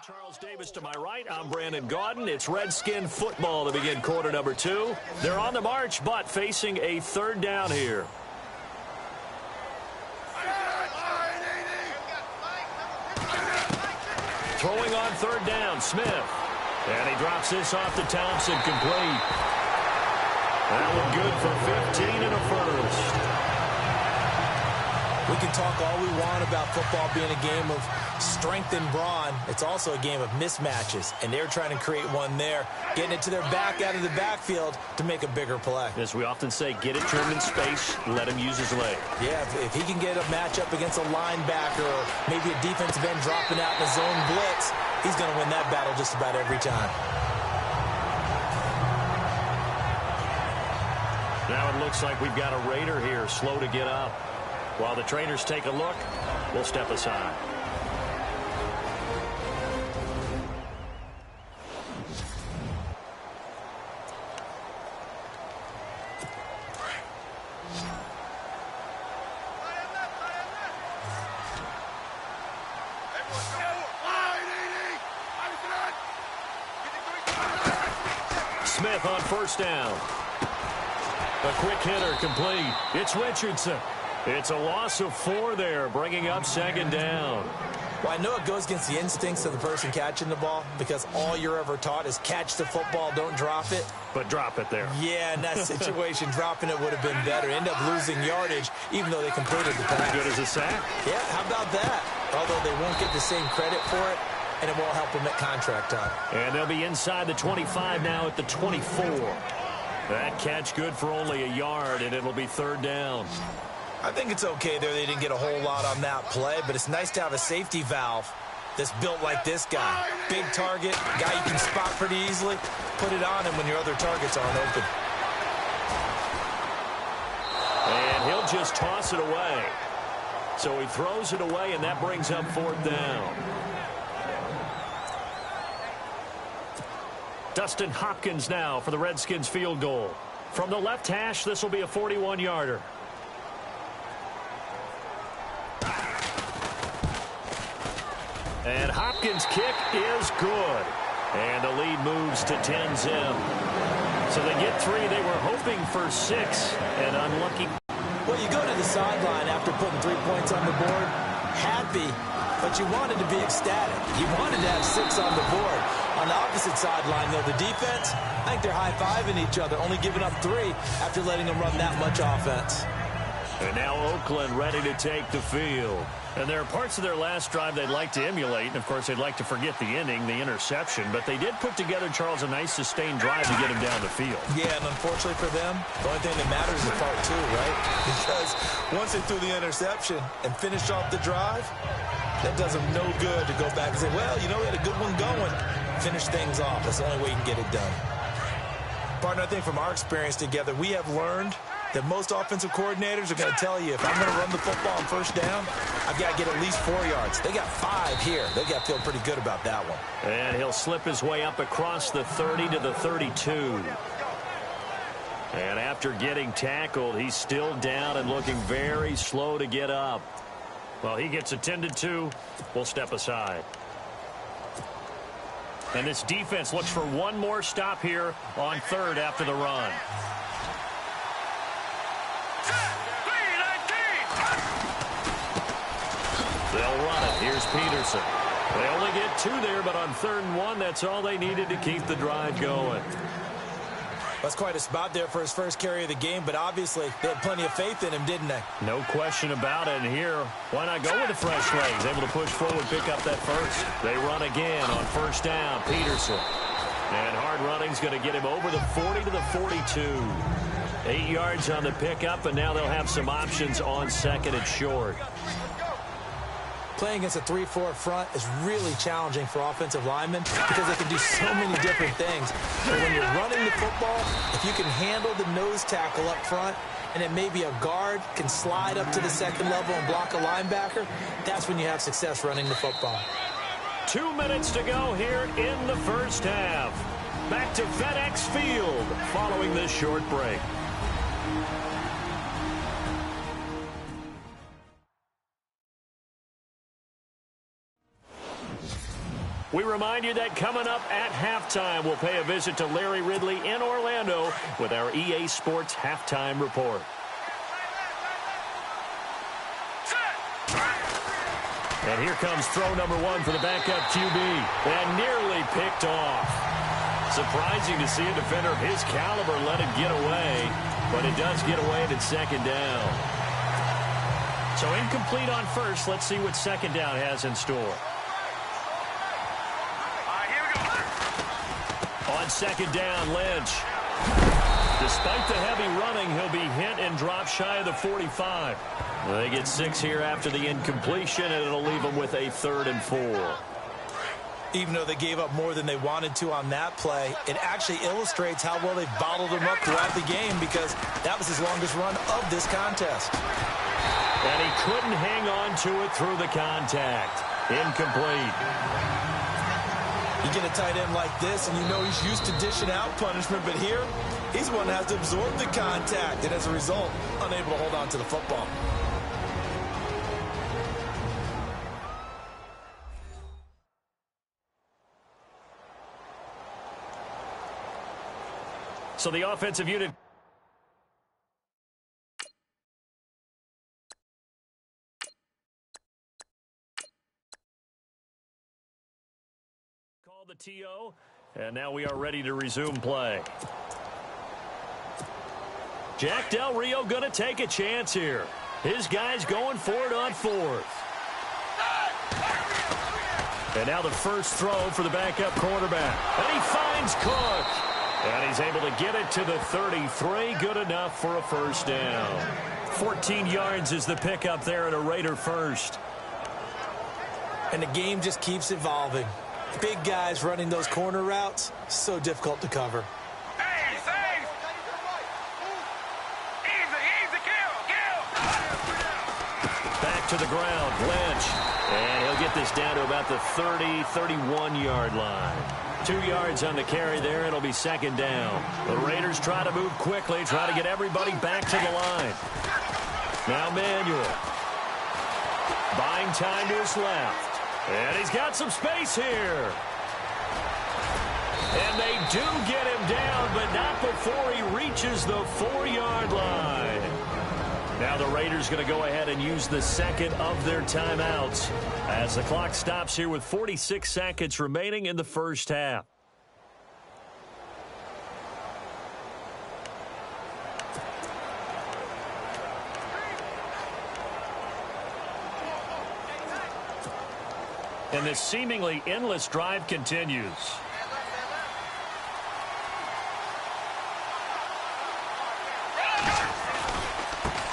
Charles Davis to my right. I'm Brandon Gaudin. It's Redskin football to begin quarter number 2. They're on the march, but facing a third down here. Throwing on third down, Smith. And he drops this off to Thompson, complete. That one good for 15 and a first. We can talk all we want about football being a game of strength and brawn. It's also a game of mismatches, and they're trying to create one there, getting it to their back out of the backfield to make a bigger play. As we often say, get it to him in space, let him use his leg. Yeah, if he can get a matchup against a linebacker or maybe a defensive end dropping out in a zone blitz, he's going to win that battle just about every time. Now it looks like we've got a Raider here, slow to get up. While the trainers take a look, we'll step aside. Smith on first down. A quick hitter complete. It's Richardson. It's a loss of 4 there, bringing up second down. Well, I know it goes against the instincts of the person catching the ball because all you're ever taught is catch the football, don't drop it. But drop it there. Yeah, in that situation, dropping it would have been better. End up losing yardage, even though they completed the pass. Good as a sack? Yeah, how about that? Although they won't get the same credit for it, and it won't help them at contract time. And they'll be inside the 25 now at the 24. That catch good for only a yard, and it'll be third down. I think it's okay there. They didn't get a whole lot on that play, but it's nice to have a safety valve that's built like this guy. Big target, guy you can spot pretty easily. Put it on him when your other targets aren't open. And he'll just toss it away. So he throws it away, and that brings up fourth down. Dustin Hopkins now for the Redskins field goal. From the left hash, this will be a 41-yarder. And Hopkins' kick is good. And the lead moves to 10-zip. So they get 3. They were hoping for 6 and unlucky. Well, you go to the sideline after putting 3 points on the board, happy, but you wanted to be ecstatic. You wanted to have 6 on the board. On the opposite sideline, though, the defense, I think they're high-fiving each other, only giving up 3 after letting them run that much offense. And now Oakland ready to take the field. And there are parts of their last drive they'd like to emulate. And, of course, they'd like to forget the inning, the interception. But they did put together, Charles, a nice sustained drive to get him down the field. Yeah, and unfortunately for them, the only thing that matters is part 2, right? Because once they threw the interception and finished off the drive, that does them no good to go back and say, well, you know, we had a good one going. Finish things off. That's the only way you can get it done. Partner, I think from our experience together, we have learned that most offensive coordinators are going to tell you, if I'm going to run the football on first down, I've got to get at least 4 yards. They got 5 here. They got to feel pretty good about that one. And he'll slip his way up across the 30 to the 32. And after getting tackled, he's still down and looking very slow to get up. Well, he gets attended to. We'll step aside. And this defense looks for one more stop here on third after the run. They'll run it. Here's Peterson. They only get 2 there, but on 3rd and 1, that's all they needed to keep the drive going. That's quite a spot there for his first carry of the game, but obviously they had plenty of faith in him, didn't they? No question about it. And here, why not go with the fresh legs? Able to push forward, pick up that first. They run again on first down. Peterson. And hard running's going to get him over the 40 to the 42. 8 yards on the pickup, and now they'll have some options on second and short. Playing against a 3-4 front is really challenging for offensive linemen because they can do so many different things. But when you're running the football, if you can handle the nose tackle up front, and then maybe a guard can slide up to the second level and block a linebacker, that's when you have success running the football. 2 minutes to go here in the first half. Back to FedEx Field following this short break. We remind you that coming up at halftime, we'll pay a visit to Larry Ridley in Orlando with our EA Sports Halftime Report. And here comes throw number 1 for the backup QB. And nearly picked off. Surprising to see a defender of his caliber let it get away. But it does get away and it's second down. So incomplete on first. Let's see what second down has in store. On second down, Lynch. Despite the heavy running, he'll be hit and drop shy of the 45. They get 6 here after the incompletion, and it'll leave them with a 3rd and 4. Even though they gave up more than they wanted to on that play, it actually illustrates how well they've bottled him up throughout the game because that was his longest run of this contest. And he couldn't hang on to it through the contact. Incomplete. You get a tight end like this, and you know he's used to dishing out punishment, but here, he's the one that has to absorb the contact, and as a result, unable to hold on to the football. So the offensive unit called the TO, and now we are ready to resume play. Jack Del Rio going to take a chance here. His guys going for it on 4th. And now the first throw for the backup quarterback. And he finds Cook. And he's able to get it to the 33. Good enough for a first down. 14 yards is the pickup there and a Raider first. And the game just keeps evolving. Big guys running those corner routes, so difficult to cover. Back to the ground, Lynch. And he'll get this down to about the 30, 31-yard line. 2 yards on the carry there. It'll be second down. The Raiders try to move quickly, try to get everybody back to the line. Now Manuel. Buying time to his left. And he's got some space here. And they do get him down, but not before he reaches the 4-yard line. Now the Raiders going to go ahead and use the second of their timeouts as the clock stops here with 46 seconds remaining in the first half. And this seemingly endless drive continues.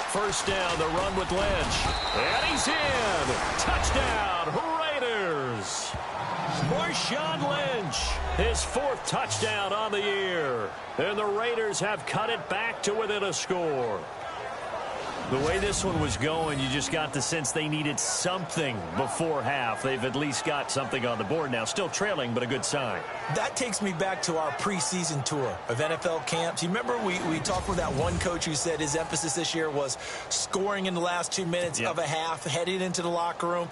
First down, the run with Lynch. And he's in. Touchdown, Raiders. Marshawn Lynch, his 4th touchdown on the year. And the Raiders have cut it back to within a score. The way this one was going, you just got the sense they needed something before half. They've at least got something on the board now. Still trailing, but a good sign. That takes me back to our preseason tour of NFL camps. You remember we talked with that one coach who said his emphasis this year was scoring in the last 2 minutes of a half, heading into the locker room.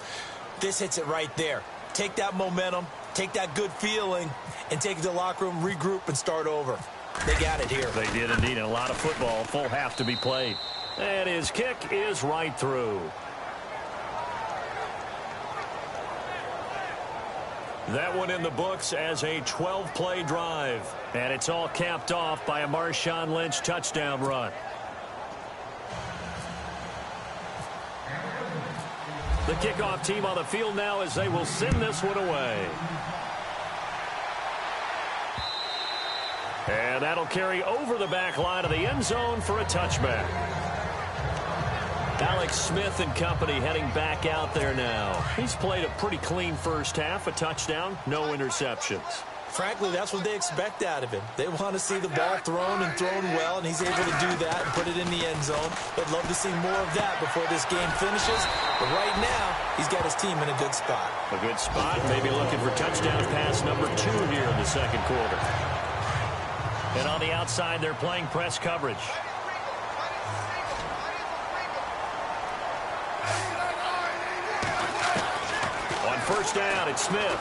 This hits it right there. Take that momentum, take that good feeling, and take it to the locker room, regroup, and start over. They got it here. They did indeed, and a lot of football, full half to be played. And his kick is right through. That one in the books as a 12-play drive. And it's all capped off by a Marshawn Lynch touchdown run. The kickoff team on the field now as they will send this one away. And that'll carry over the back line of the end zone for a touchback. Alex Smith and company heading back out there now. He's played a pretty clean first half, a touchdown, no interceptions. Frankly, that's what they expect out of him. They want to see the ball thrown and thrown well, and he's able to do that and put it in the end zone. They'd love to see more of that before this game finishes. But right now, he's got his team in a good spot. A good spot, maybe looking for touchdown pass number 2 here in the second quarter. And on the outside, they're playing press coverage. On first down, it's Smith.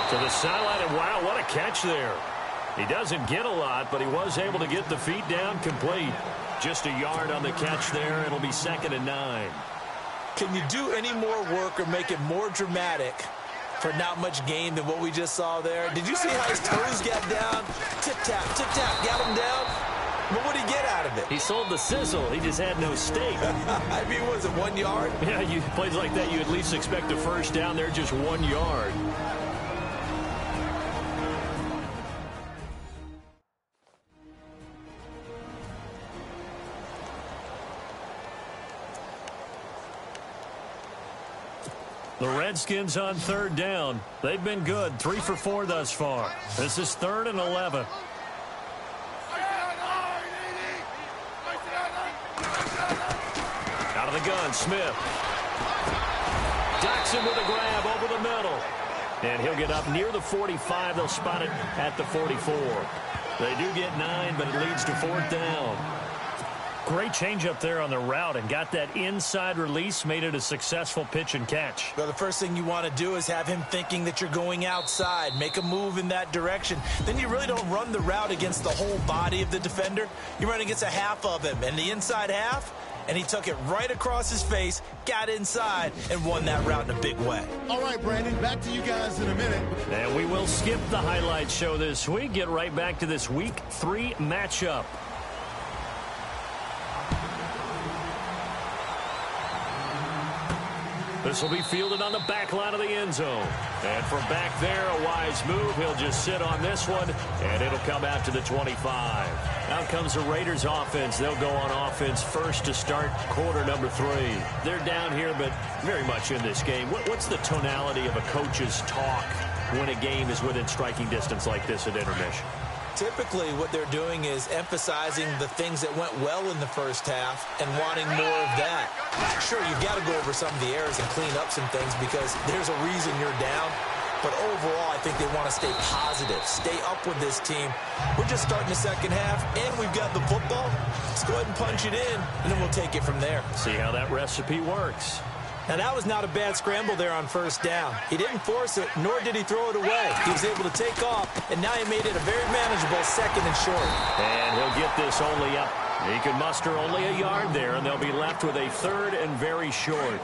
To the sideline, and wow, what a catch there. He doesn't get a lot, but he was able to get the feet down complete. Just a yard on the catch there. It'll be 2nd and 9. Can you do any more work or make it more dramatic for not much gain than what we just saw there? Did you see how his toes got down? Tip-tap, got him down. But what did he get out of it? He sold the sizzle. He just had no steak. I mean, was it 1 yard? Yeah, you plays like that, you at least expect a first down there, just 1 yard. The Redskins on 3rd down. They've been good, 3 for 4 thus far. This is 3rd and 11. Out of the gun, Smith. Jackson with a grab over the middle. And he'll get up near the 45. They'll spot it at the 44. They do get 9, but it leads to 4th down. Great change up there on the route and got that inside release, made it a successful pitch and catch. Well, the first thing you want to do is have him thinking that you're going outside, make a move in that direction. Then you really don't run the route against the whole body of the defender. You run against a half of him, and the inside half, and he took it right across his face, got inside, and won that route in a big way. All right, Brandon, back to you guys in a minute. And we will skip the highlight show this week, get right back to this Week 3 matchup. This will be fielded on the back line of the end zone. And from back there, a wise move. He'll just sit on this one, and it'll come out to the 25. Out comes the Raiders offense. They'll go on offense first to start quarter number 3. They're down here, but very much in this game. What's the tonality of a coach's talk when a game is within striking distance like this at intermission? Typically, what they're doing is emphasizing the things that went well in the first half and wanting more of that. Sure, you've got to go over some of the errors and clean up some things because there's a reason you're down. But overall, I think they want to stay positive, stay up with this team. We're just starting the second half, and we've got the football. Let's go ahead and punch it in, and then we'll take it from there. See how that recipe works. Now, that was not a bad scramble there on first down. He didn't force it, nor did he throw it away. He was able to take off, and now he made it a very manageable 2nd and short. And he'll get this only up. He can muster only a yard there, and they'll be left with a 3rd and very short.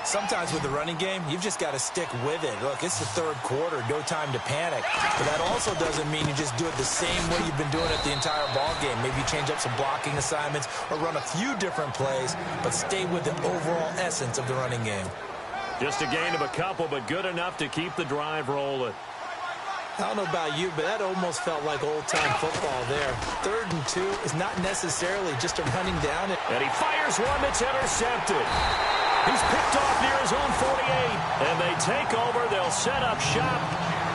Sometimes with the running game, you've just got to stick with it. Look, it's the 3rd quarter, no time to panic. But that also doesn't mean you just do it the same way you've been doing it the entire ball game. Maybe change up some blocking assignments or run a few different plays, but stay with the overall essence of the running game. Just a gain of a couple, but good enough to keep the drive rolling. I don't know about you, but that almost felt like old-time football there. 3rd and 2 is not necessarily just a running down. And he fires one that's intercepted. He's picked off near his own 48. And they take over. They'll set up shop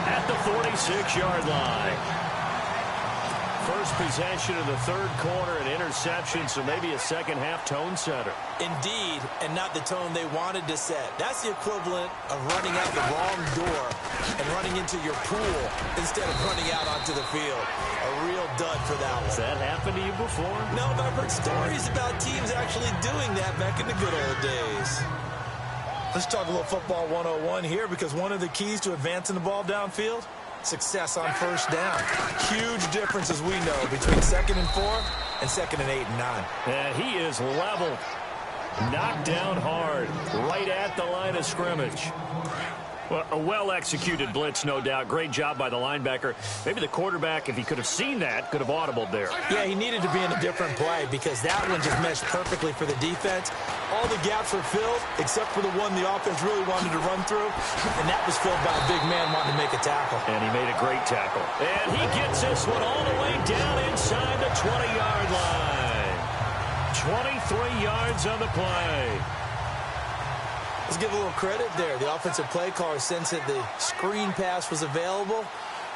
at the 46-yard line. First possession of the 3rd quarter, an interception, so maybe a second-half tone setter. Indeed, and not the tone they wanted to set. That's the equivalent of running out the wrong door and running into your pool instead of running out onto the field. A real dud for that one. Has that happened to you before? No, but I've heard stories about teams actually doing that back in the good old days. Let's talk a little football 101 here, because one of the keys to advancing the ball downfield, success on first down. Huge difference, as we know, between 2nd and 4 and 2nd and 8 and 9. And he is leveled. Knocked down hard, right at the line of scrimmage. Well, a well-executed blitz, no doubt. Great job by the linebacker. Maybe the quarterback, if he could have seen that, could have audibled there. Yeah, he needed to be in a different play because that one just meshed perfectly for the defense. All the gaps were filled except for the one the offense really wanted to run through, and that was filled by a big man wanting to make a tackle. And he made a great tackle. And he gets this one all the way down inside the 20-yard line. 23 yards on the play. Let's give a little credit there. The offensive play caller sensed that the screen pass was available.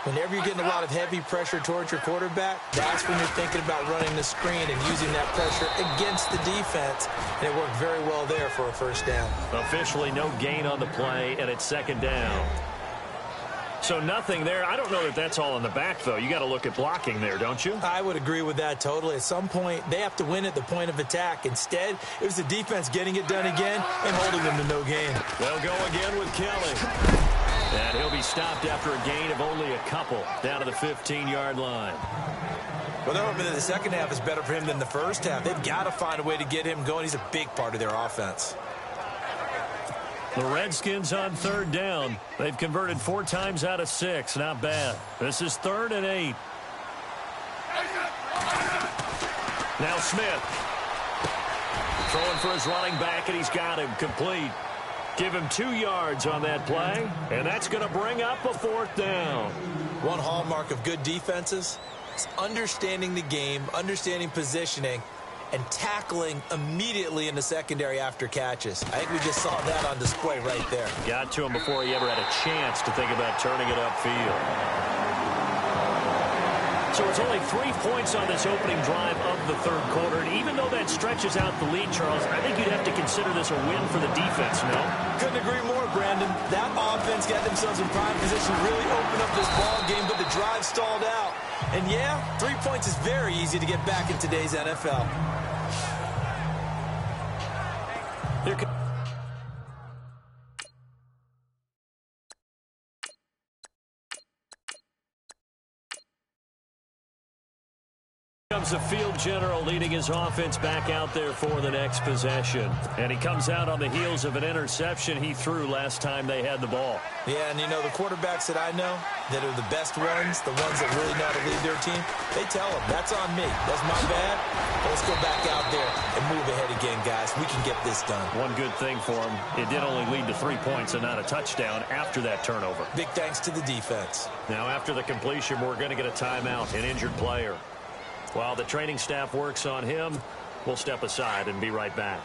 Whenever you're getting a lot of heavy pressure towards your quarterback, that's when you're thinking about running the screen and using that pressure against the defense. And it worked very well there for a first down. Officially no gain on the play, and it's 2nd down. So nothing there. I don't know that that's all in the back, though. You got to look at blocking there, don't you? I would agree with that totally. At some point, they have to win at the point of attack. Instead, it was the defense getting it done again and holding them to no gain. They'll go again with Kelly. And he'll be stopped after a gain of only a couple down to the 15-yard line. Well, they're hoping that the second half is better for him than the first half. They've got to find a way to get him going. He's a big part of their offense. The Redskins on third down. They've converted 4 times out of 6. Not bad. This is 3rd and 8. Now Smith. Throwing for his running back, and he's got him complete. Give him 2 yards on that play, and that's going to bring up a 4th down. One hallmark of good defenses is understanding the game, understanding positioning, and tackling immediately in the secondary after catches. I think we just saw that on display right there. Got to him before he ever had a chance to think about turning it upfield. So it's only 3 points on this opening drive of the third quarter. And even though that stretches out the lead, Charles, I think you'd have to consider this a win for the defense, no? Couldn't agree more, Brandon. That offense got themselves in prime position to really open up this ball game, but the drive stalled out. And yeah, 3 points is very easy to get back in today's NFL. Here comes the field general leading his offense back out there for the next possession. And he comes out on the heels of an interception he threw last time they had the ball. Yeah, and you know, the quarterbacks that I know that are the best ones, the ones that really know how to lead their team, they tell them, that's on me. That's my bad. But let's go back out there and move ahead again, guys. We can get this done. One good thing for him, it did only lead to 3 points and not a touchdown after that turnover. Big thanks to the defense. Now, after the completion, we're going to get a timeout, an injured player. While the training staff works on him, we'll step aside and be right back.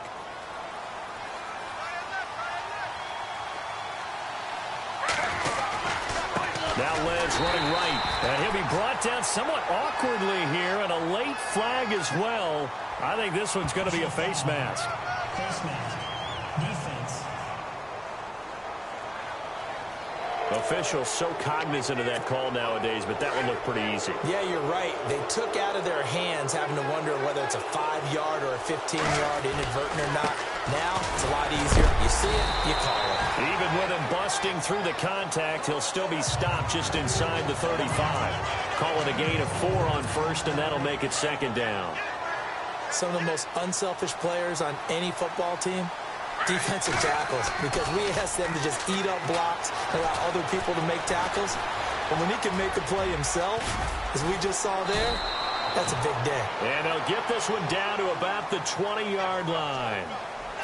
Now Led's running right, and he'll be brought down somewhat awkwardly here, and a late flag as well. I think this one's going to be a face mask. Face mask. Defense. Officials so cognizant of that call nowadays, but that one looked pretty easy. Yeah, you're right. They took out of their hands having to wonder whether it's a 5-yard or a 15-yard inadvertent or not. Now, it's a lot easier. You see it, you call it. Even with him busting through the contact, he'll still be stopped just inside the 35. Call it a gain of 4 on first, and that'll make it 2nd down. Some of the most unselfish players on any football team, defensive tackles, because we ask them to just eat up blocks, allow other people to make tackles. But when he can make a play himself, as we just saw there, that's a big day. And they'll get this one down to about the 20-yard line.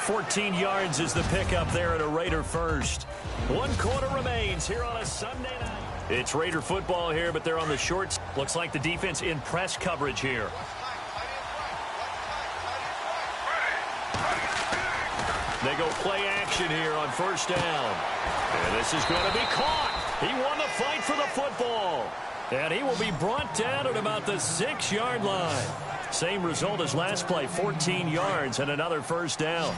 14 yards is the pickup there at a Raider first. 1 quarter remains here on a Sunday night. It's Raider football here, but they're on the short. Looks like the defense in press coverage here. They go play action here on first down. And this is going to be caught. He won the fight for the football. And he will be brought down at about the 6-yard line. Same result as last play, 14 yards and another first down.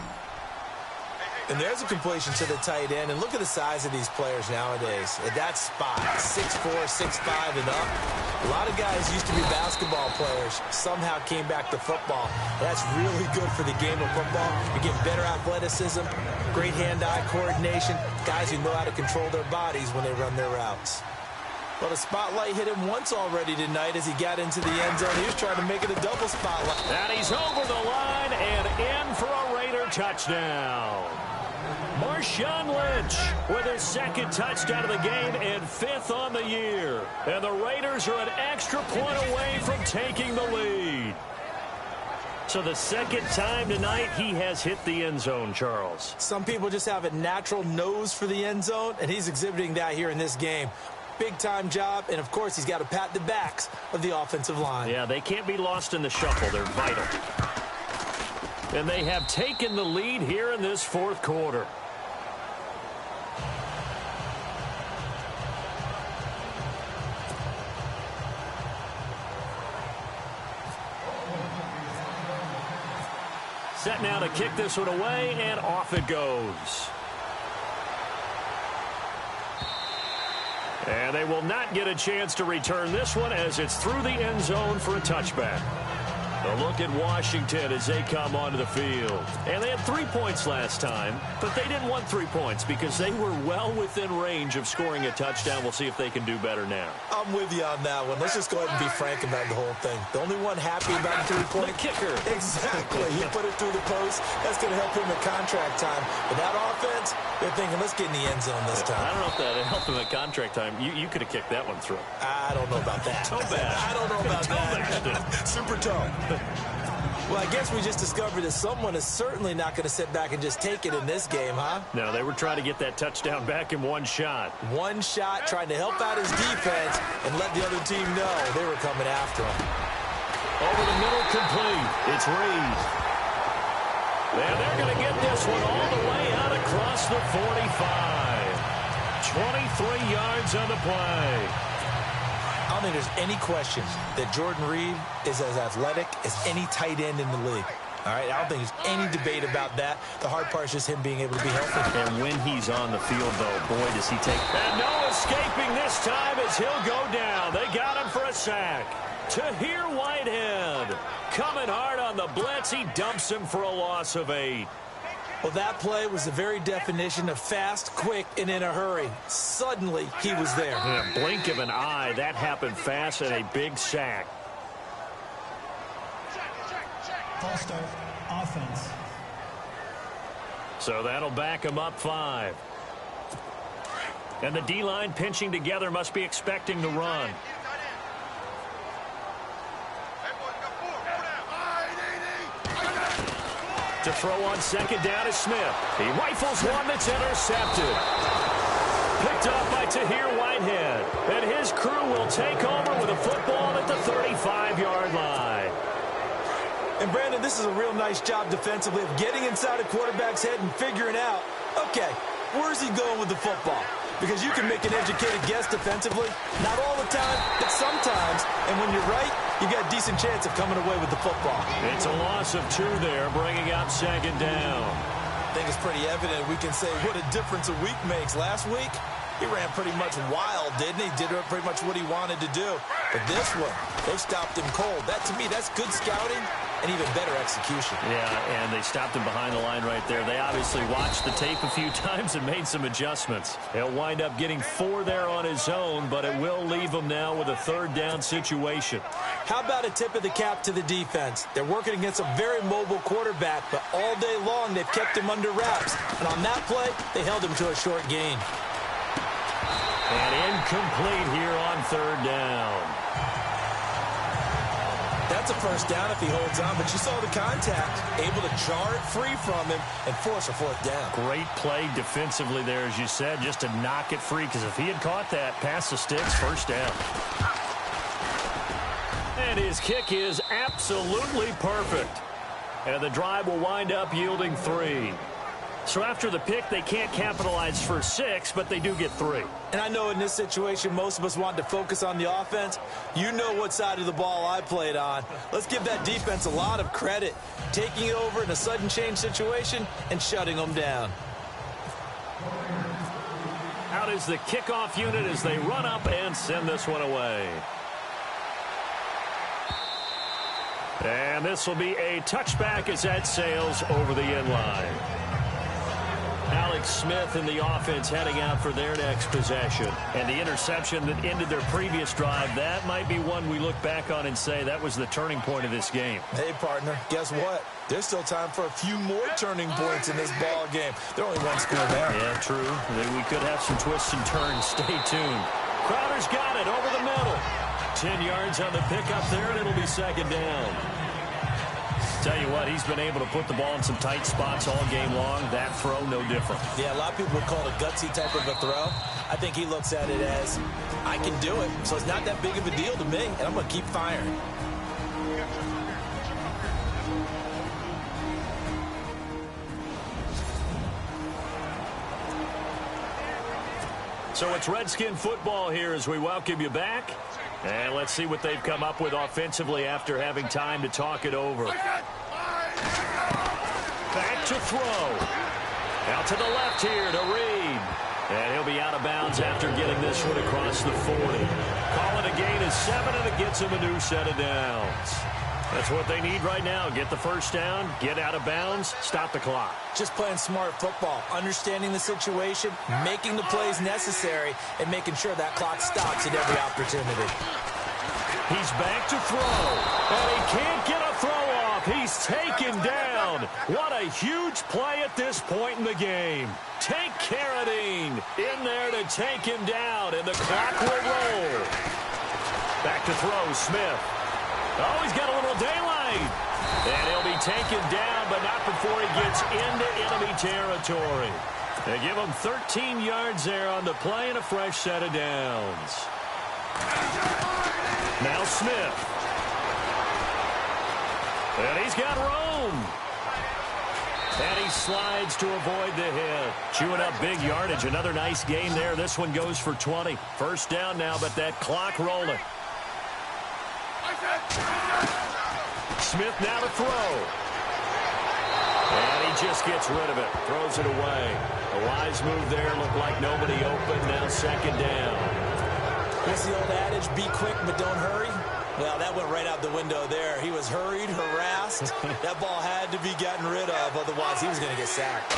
And there's a completion to the tight end. And look at the size of these players nowadays. At that spot, 6'4", 6'5", and up. A lot of guys used to be basketball players, somehow came back to football. That's really good for the game of football. You get better athleticism, great hand-eye coordination, guys who know how to control their bodies when they run their routes. Well, the spotlight hit him once already tonight as he got into the end zone. He was trying to make it a double spotlight. And he's over the line and in for a Raider touchdown. Marshawn Lynch with his 2nd touchdown of the game and 5th on the year. And the Raiders are an extra point away from taking the lead. So the 2nd time tonight he has hit the end zone, Charles. Some people just have a natural nose for the end zone, and he's exhibiting that here in this game. Big-time job, and of course he's got to pat the backs of the offensive line. Yeah, they can't be lost in the shuffle. They're vital. And they have taken the lead here in this 4th quarter. Set now to kick this one away, and off it goes. And they will not get a chance to return this one as it's through the end zone for a touchback. A look at Washington as they come onto the field. And they had 3 points last time, but they didn't want 3 points because they were well within range of scoring a touchdown. We'll see if they can do better now. I'm with you on that one. Let's just go ahead and be frank about the whole thing. The only one happy about the 3-point kicker. Exactly. He put it through the post. That's going to help him at contract time. But that offense, they're thinking, let's get in the end zone this time. I don't know if that helped him at contract time. You could have kicked that one through. I don't know about that. Toe bash. I don't know about that. Super toe. Well, I guess we just discovered that someone is certainly not going to sit back and just take it in this game, huh? No, they were trying to get that touchdown back in one shot. One shot, trying to help out his defense and let the other team know they were coming after him. Over the middle, complete. It's Reed. And they're going to get this one all the way out across the 45. 23 yards on the play. I don't think there's any question that Jordan Reed is as athletic as any tight end in the league. All right, I don't think there's any debate about that. The hard part is just him being able to be healthy. And when he's on the field, though, boy, does he take... And no escaping this time as he'll go down. They got him for a sack. Tahir Whitehead coming hard on the blitz. He dumps him for a loss of 8. Well, that play was the very definition of fast, quick, and in a hurry. Suddenly, he was there. In a blink of an eye, that happened fast and a big sack. False start, offense. So that'll back him up 5. And the D-line pinching together must be expecting the run. To throw on second down is Smith. He rifles one that's intercepted. Picked up by Tahir Whitehead. And his crew will take over with a football at the 35-yard line. And, Brandon, this is a real nice job defensively of getting inside a quarterback's head and figuring out, okay, where's he going with the football? Because you can make an educated guess defensively. Not all the time, but sometimes. And when you're right, you got a decent chance of coming away with the football. It's a loss of 2 there, bringing up second down. I think it's pretty evident we can say what a difference a week makes. Last week, he ran pretty much wild, didn't he? Did pretty much what he wanted to do. But this one, they stopped him cold. That, to me, that's good scouting and even better execution. Yeah, and they stopped him behind the line right there. They obviously watched the tape a few times and made some adjustments. He'll wind up getting 4 there on his own, but it will leave him now with a 3rd down situation. How about a tip of the cap to the defense? They're working against a very mobile quarterback, but all day long they've kept him under wraps. And on that play, they held him to a short gain. And incomplete here on 3rd down. That's a first down if he holds on, but you saw the contact, able to jar it free from him and force a 4th down. Great play defensively there, as you said, just to knock it free, because if he had caught that, past the sticks, 1st down. And his kick is absolutely perfect. And the drive will wind up yielding 3. So after the pick, they can't capitalize for 6, but they do get 3. And I know in this situation, most of us want to focus on the offense. You know what side of the ball I played on. Let's give that defense a lot of credit. Taking it over in a sudden change situation and shutting them down. Out is the kickoff unit as they run up and send this one away. And this will be a touchback as that sails over the end line. Alex Smith and the offense heading out for their next possession. And the interception that ended their previous drive, that might be one we look back on and say that was the turning point of this game. Hey, partner, guess what? There's still time for a few more turning points in this ball game. They're only 1 score down. Yeah, true. We could have some twists and turns. Stay tuned. Crowder's got it over the middle. 10 yards on the pickup there, and it'll be 2nd down. Tell you what, he's been able to put the ball in some tight spots all game long. That throw, no different. Yeah, a lot of people would call it a gutsy type of a throw. I think he looks at it as, I can do it, so it's not that big of a deal to me, and I'm going to keep firing. So it's Redskin football here as we welcome you back. And let's see what they've come up with offensively after having time to talk it over. Back to throw. Out to the left here to Reed. And he'll be out of bounds after getting this one across the 40. Call it a gain of 7, and it gets him a new set of downs. That's what they need right now. Get the first down, get out of bounds, stop the clock. Just playing smart football, understanding the situation, making the plays necessary, and making sure that clock stops at every opportunity. He's back to throw, and he can't get a throw off. He's taken down. What a huge play at this point in the game. Tank Carradine in there to take him down, and the clock will roll. Back to throw, Smith. Oh, he's got a little daylight. And he'll be taken down, but not before he gets into enemy territory. They give him 13 yards there on the play and a fresh set of downs. Now Smith. And he's got room. And he slides to avoid the hit. Chewing up big yardage. Another nice gain there. This one goes for 20. First down now, but that clock rolling. Smith now to throw. And he just gets rid of it. Throws it away. A wise move there. Looked like nobody open. Now second down. What's the old adage? Be quick, but don't hurry. Well, that went right out the window there. He was hurried, harassed. That ball had to be gotten rid of. Otherwise, he was going to get sacked.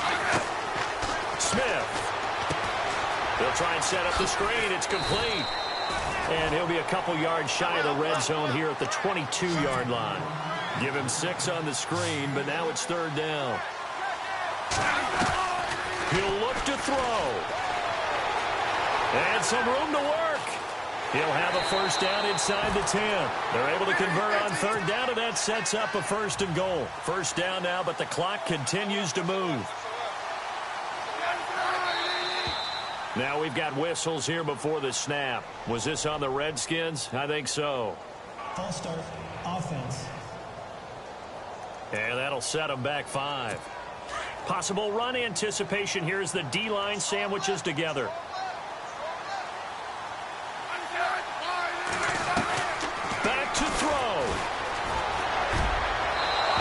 Smith. They'll try and set up the screen. It's complete. And he'll be a couple yards shy of the red zone here at the 22-yard line. Give him 6 on the screen, but now it's third down. He'll look to throw. And some room to work. He'll have a first down inside the 10. They're able to convert on third down, and that sets up a first and goal. First down now, but the clock continues to move. Now we've got whistles here before the snap. Was this on the Redskins? I think so. False start, offense. And that'll set them back 5. Possible run anticipation here as the D-line sandwiches together. Back to throw.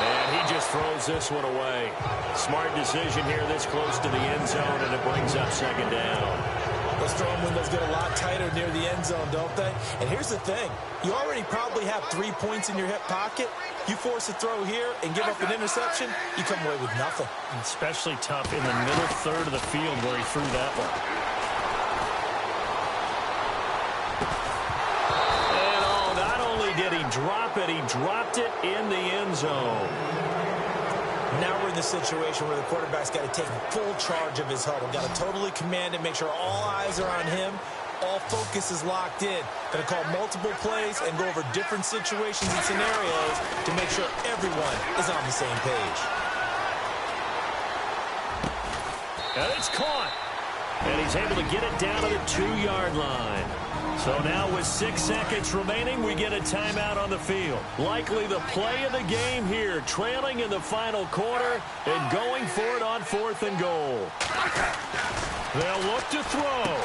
And he just throws this one away. Smart decision here this close to the end zone, and it brings up second down. Those throwing windows get a lot tighter near the end zone, don't they? And here's the thing. You already probably have 3 points in your hip pocket. You force a throw here and give up an interception, you come away with nothing. Especially tough in the middle third of the field where he threw that one. And oh, not only did he drop it, he dropped it in the end zone. Now we're in the situation where the quarterback's got to take full charge of his huddle. Got to totally command it, make sure all eyes are on him. All focus is locked in. Going to call multiple plays and go over different situations and scenarios to make sure everyone is on the same page. And it's caught. And he's able to get it down to the 2-yard line. So now with 6 seconds remaining, we get a timeout on the field. Likely the play of the game here, trailing in the final quarter and going for it on 4th and goal. They'll look to throw.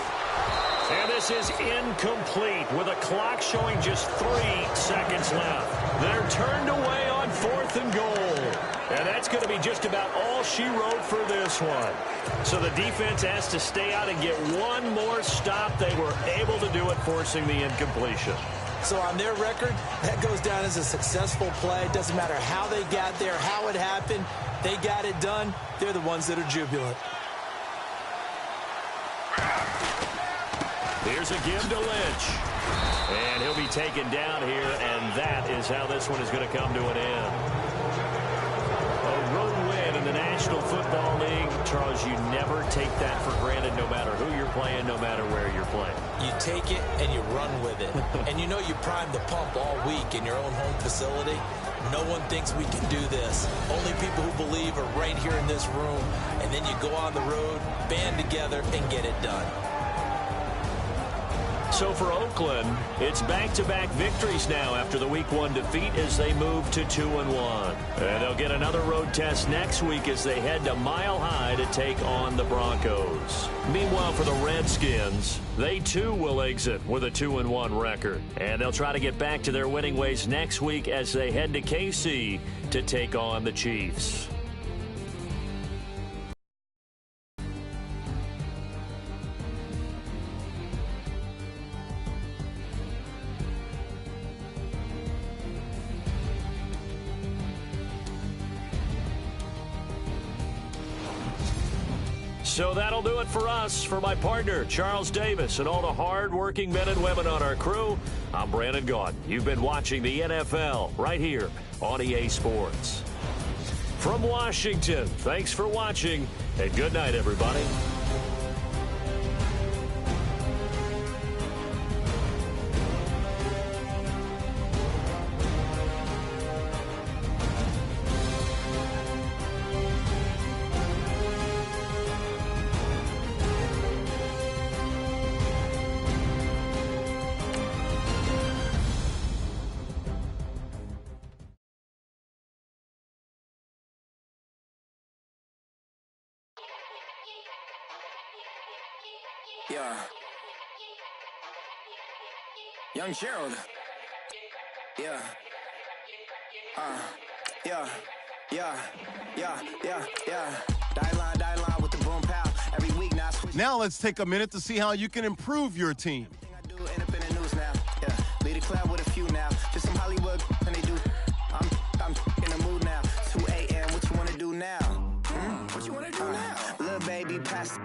And this is incomplete with a clock showing just 3 seconds left. They're turned away on 4th and goal. And that's going to be just about all she wrote for this one. So the defense has to stay out and get one more stop. They were able to do it, forcing the incompletion. So on their record, that goes down as a successful play. It doesn't matter how they got there, how it happened. They got it done. They're the ones that are jubilant. Here's a give to Lynch. And he'll be taken down here, and that is how this one is going to come to an end. A road win in the National Football League. Charles, you never take that for granted no matter who you're playing, no matter where you're playing. You take it and you run with it. And you know you primed the pump all week in your own home facility. No one thinks we can do this. Only people who believe are right here in this room. And then you go on the road, band together, and get it done. So for Oakland, it's back-to-back victories now after the Week 1 defeat as they move to 2-1. And they'll get another road test next week as they head to Mile High to take on the Broncos. Meanwhile, for the Redskins, they too will exit with a 2-1 record. And they'll try to get back to their winning ways next week as they head to KC to take on the Chiefs. So that'll do it for us. For my partner, Charles Davis, and all the hard-working men and women on our crew, I'm Brandon Gaudin. You've been watching the NFL right here on EA Sports. From Washington, thanks for watching, and good night, everybody. Yeah. Young Gerald. Yeah. Yeah. Die line with the boom pow. Every week now. Now let's take a minute to see how you can improve your team. I do end up in the news now. Yeah. Lead a club with a few now. Just some Hollywood and they do. I'm in the mood now. 2 a.m. What you wanna do now? What you wanna do now? Little baby pass.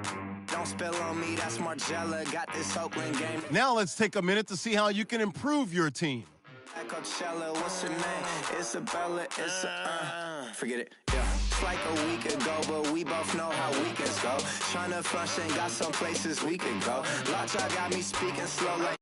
Don't spill on me, that's Margella. Got this Oakland game. Now let's take a minute to see how you can improve your team. Coachella, what's her name? Isabella, forget it, yeah. It's like a week ago, but we both know how weekends go. Tryna function, got some places we can go. Lockjaw got me speaking slow like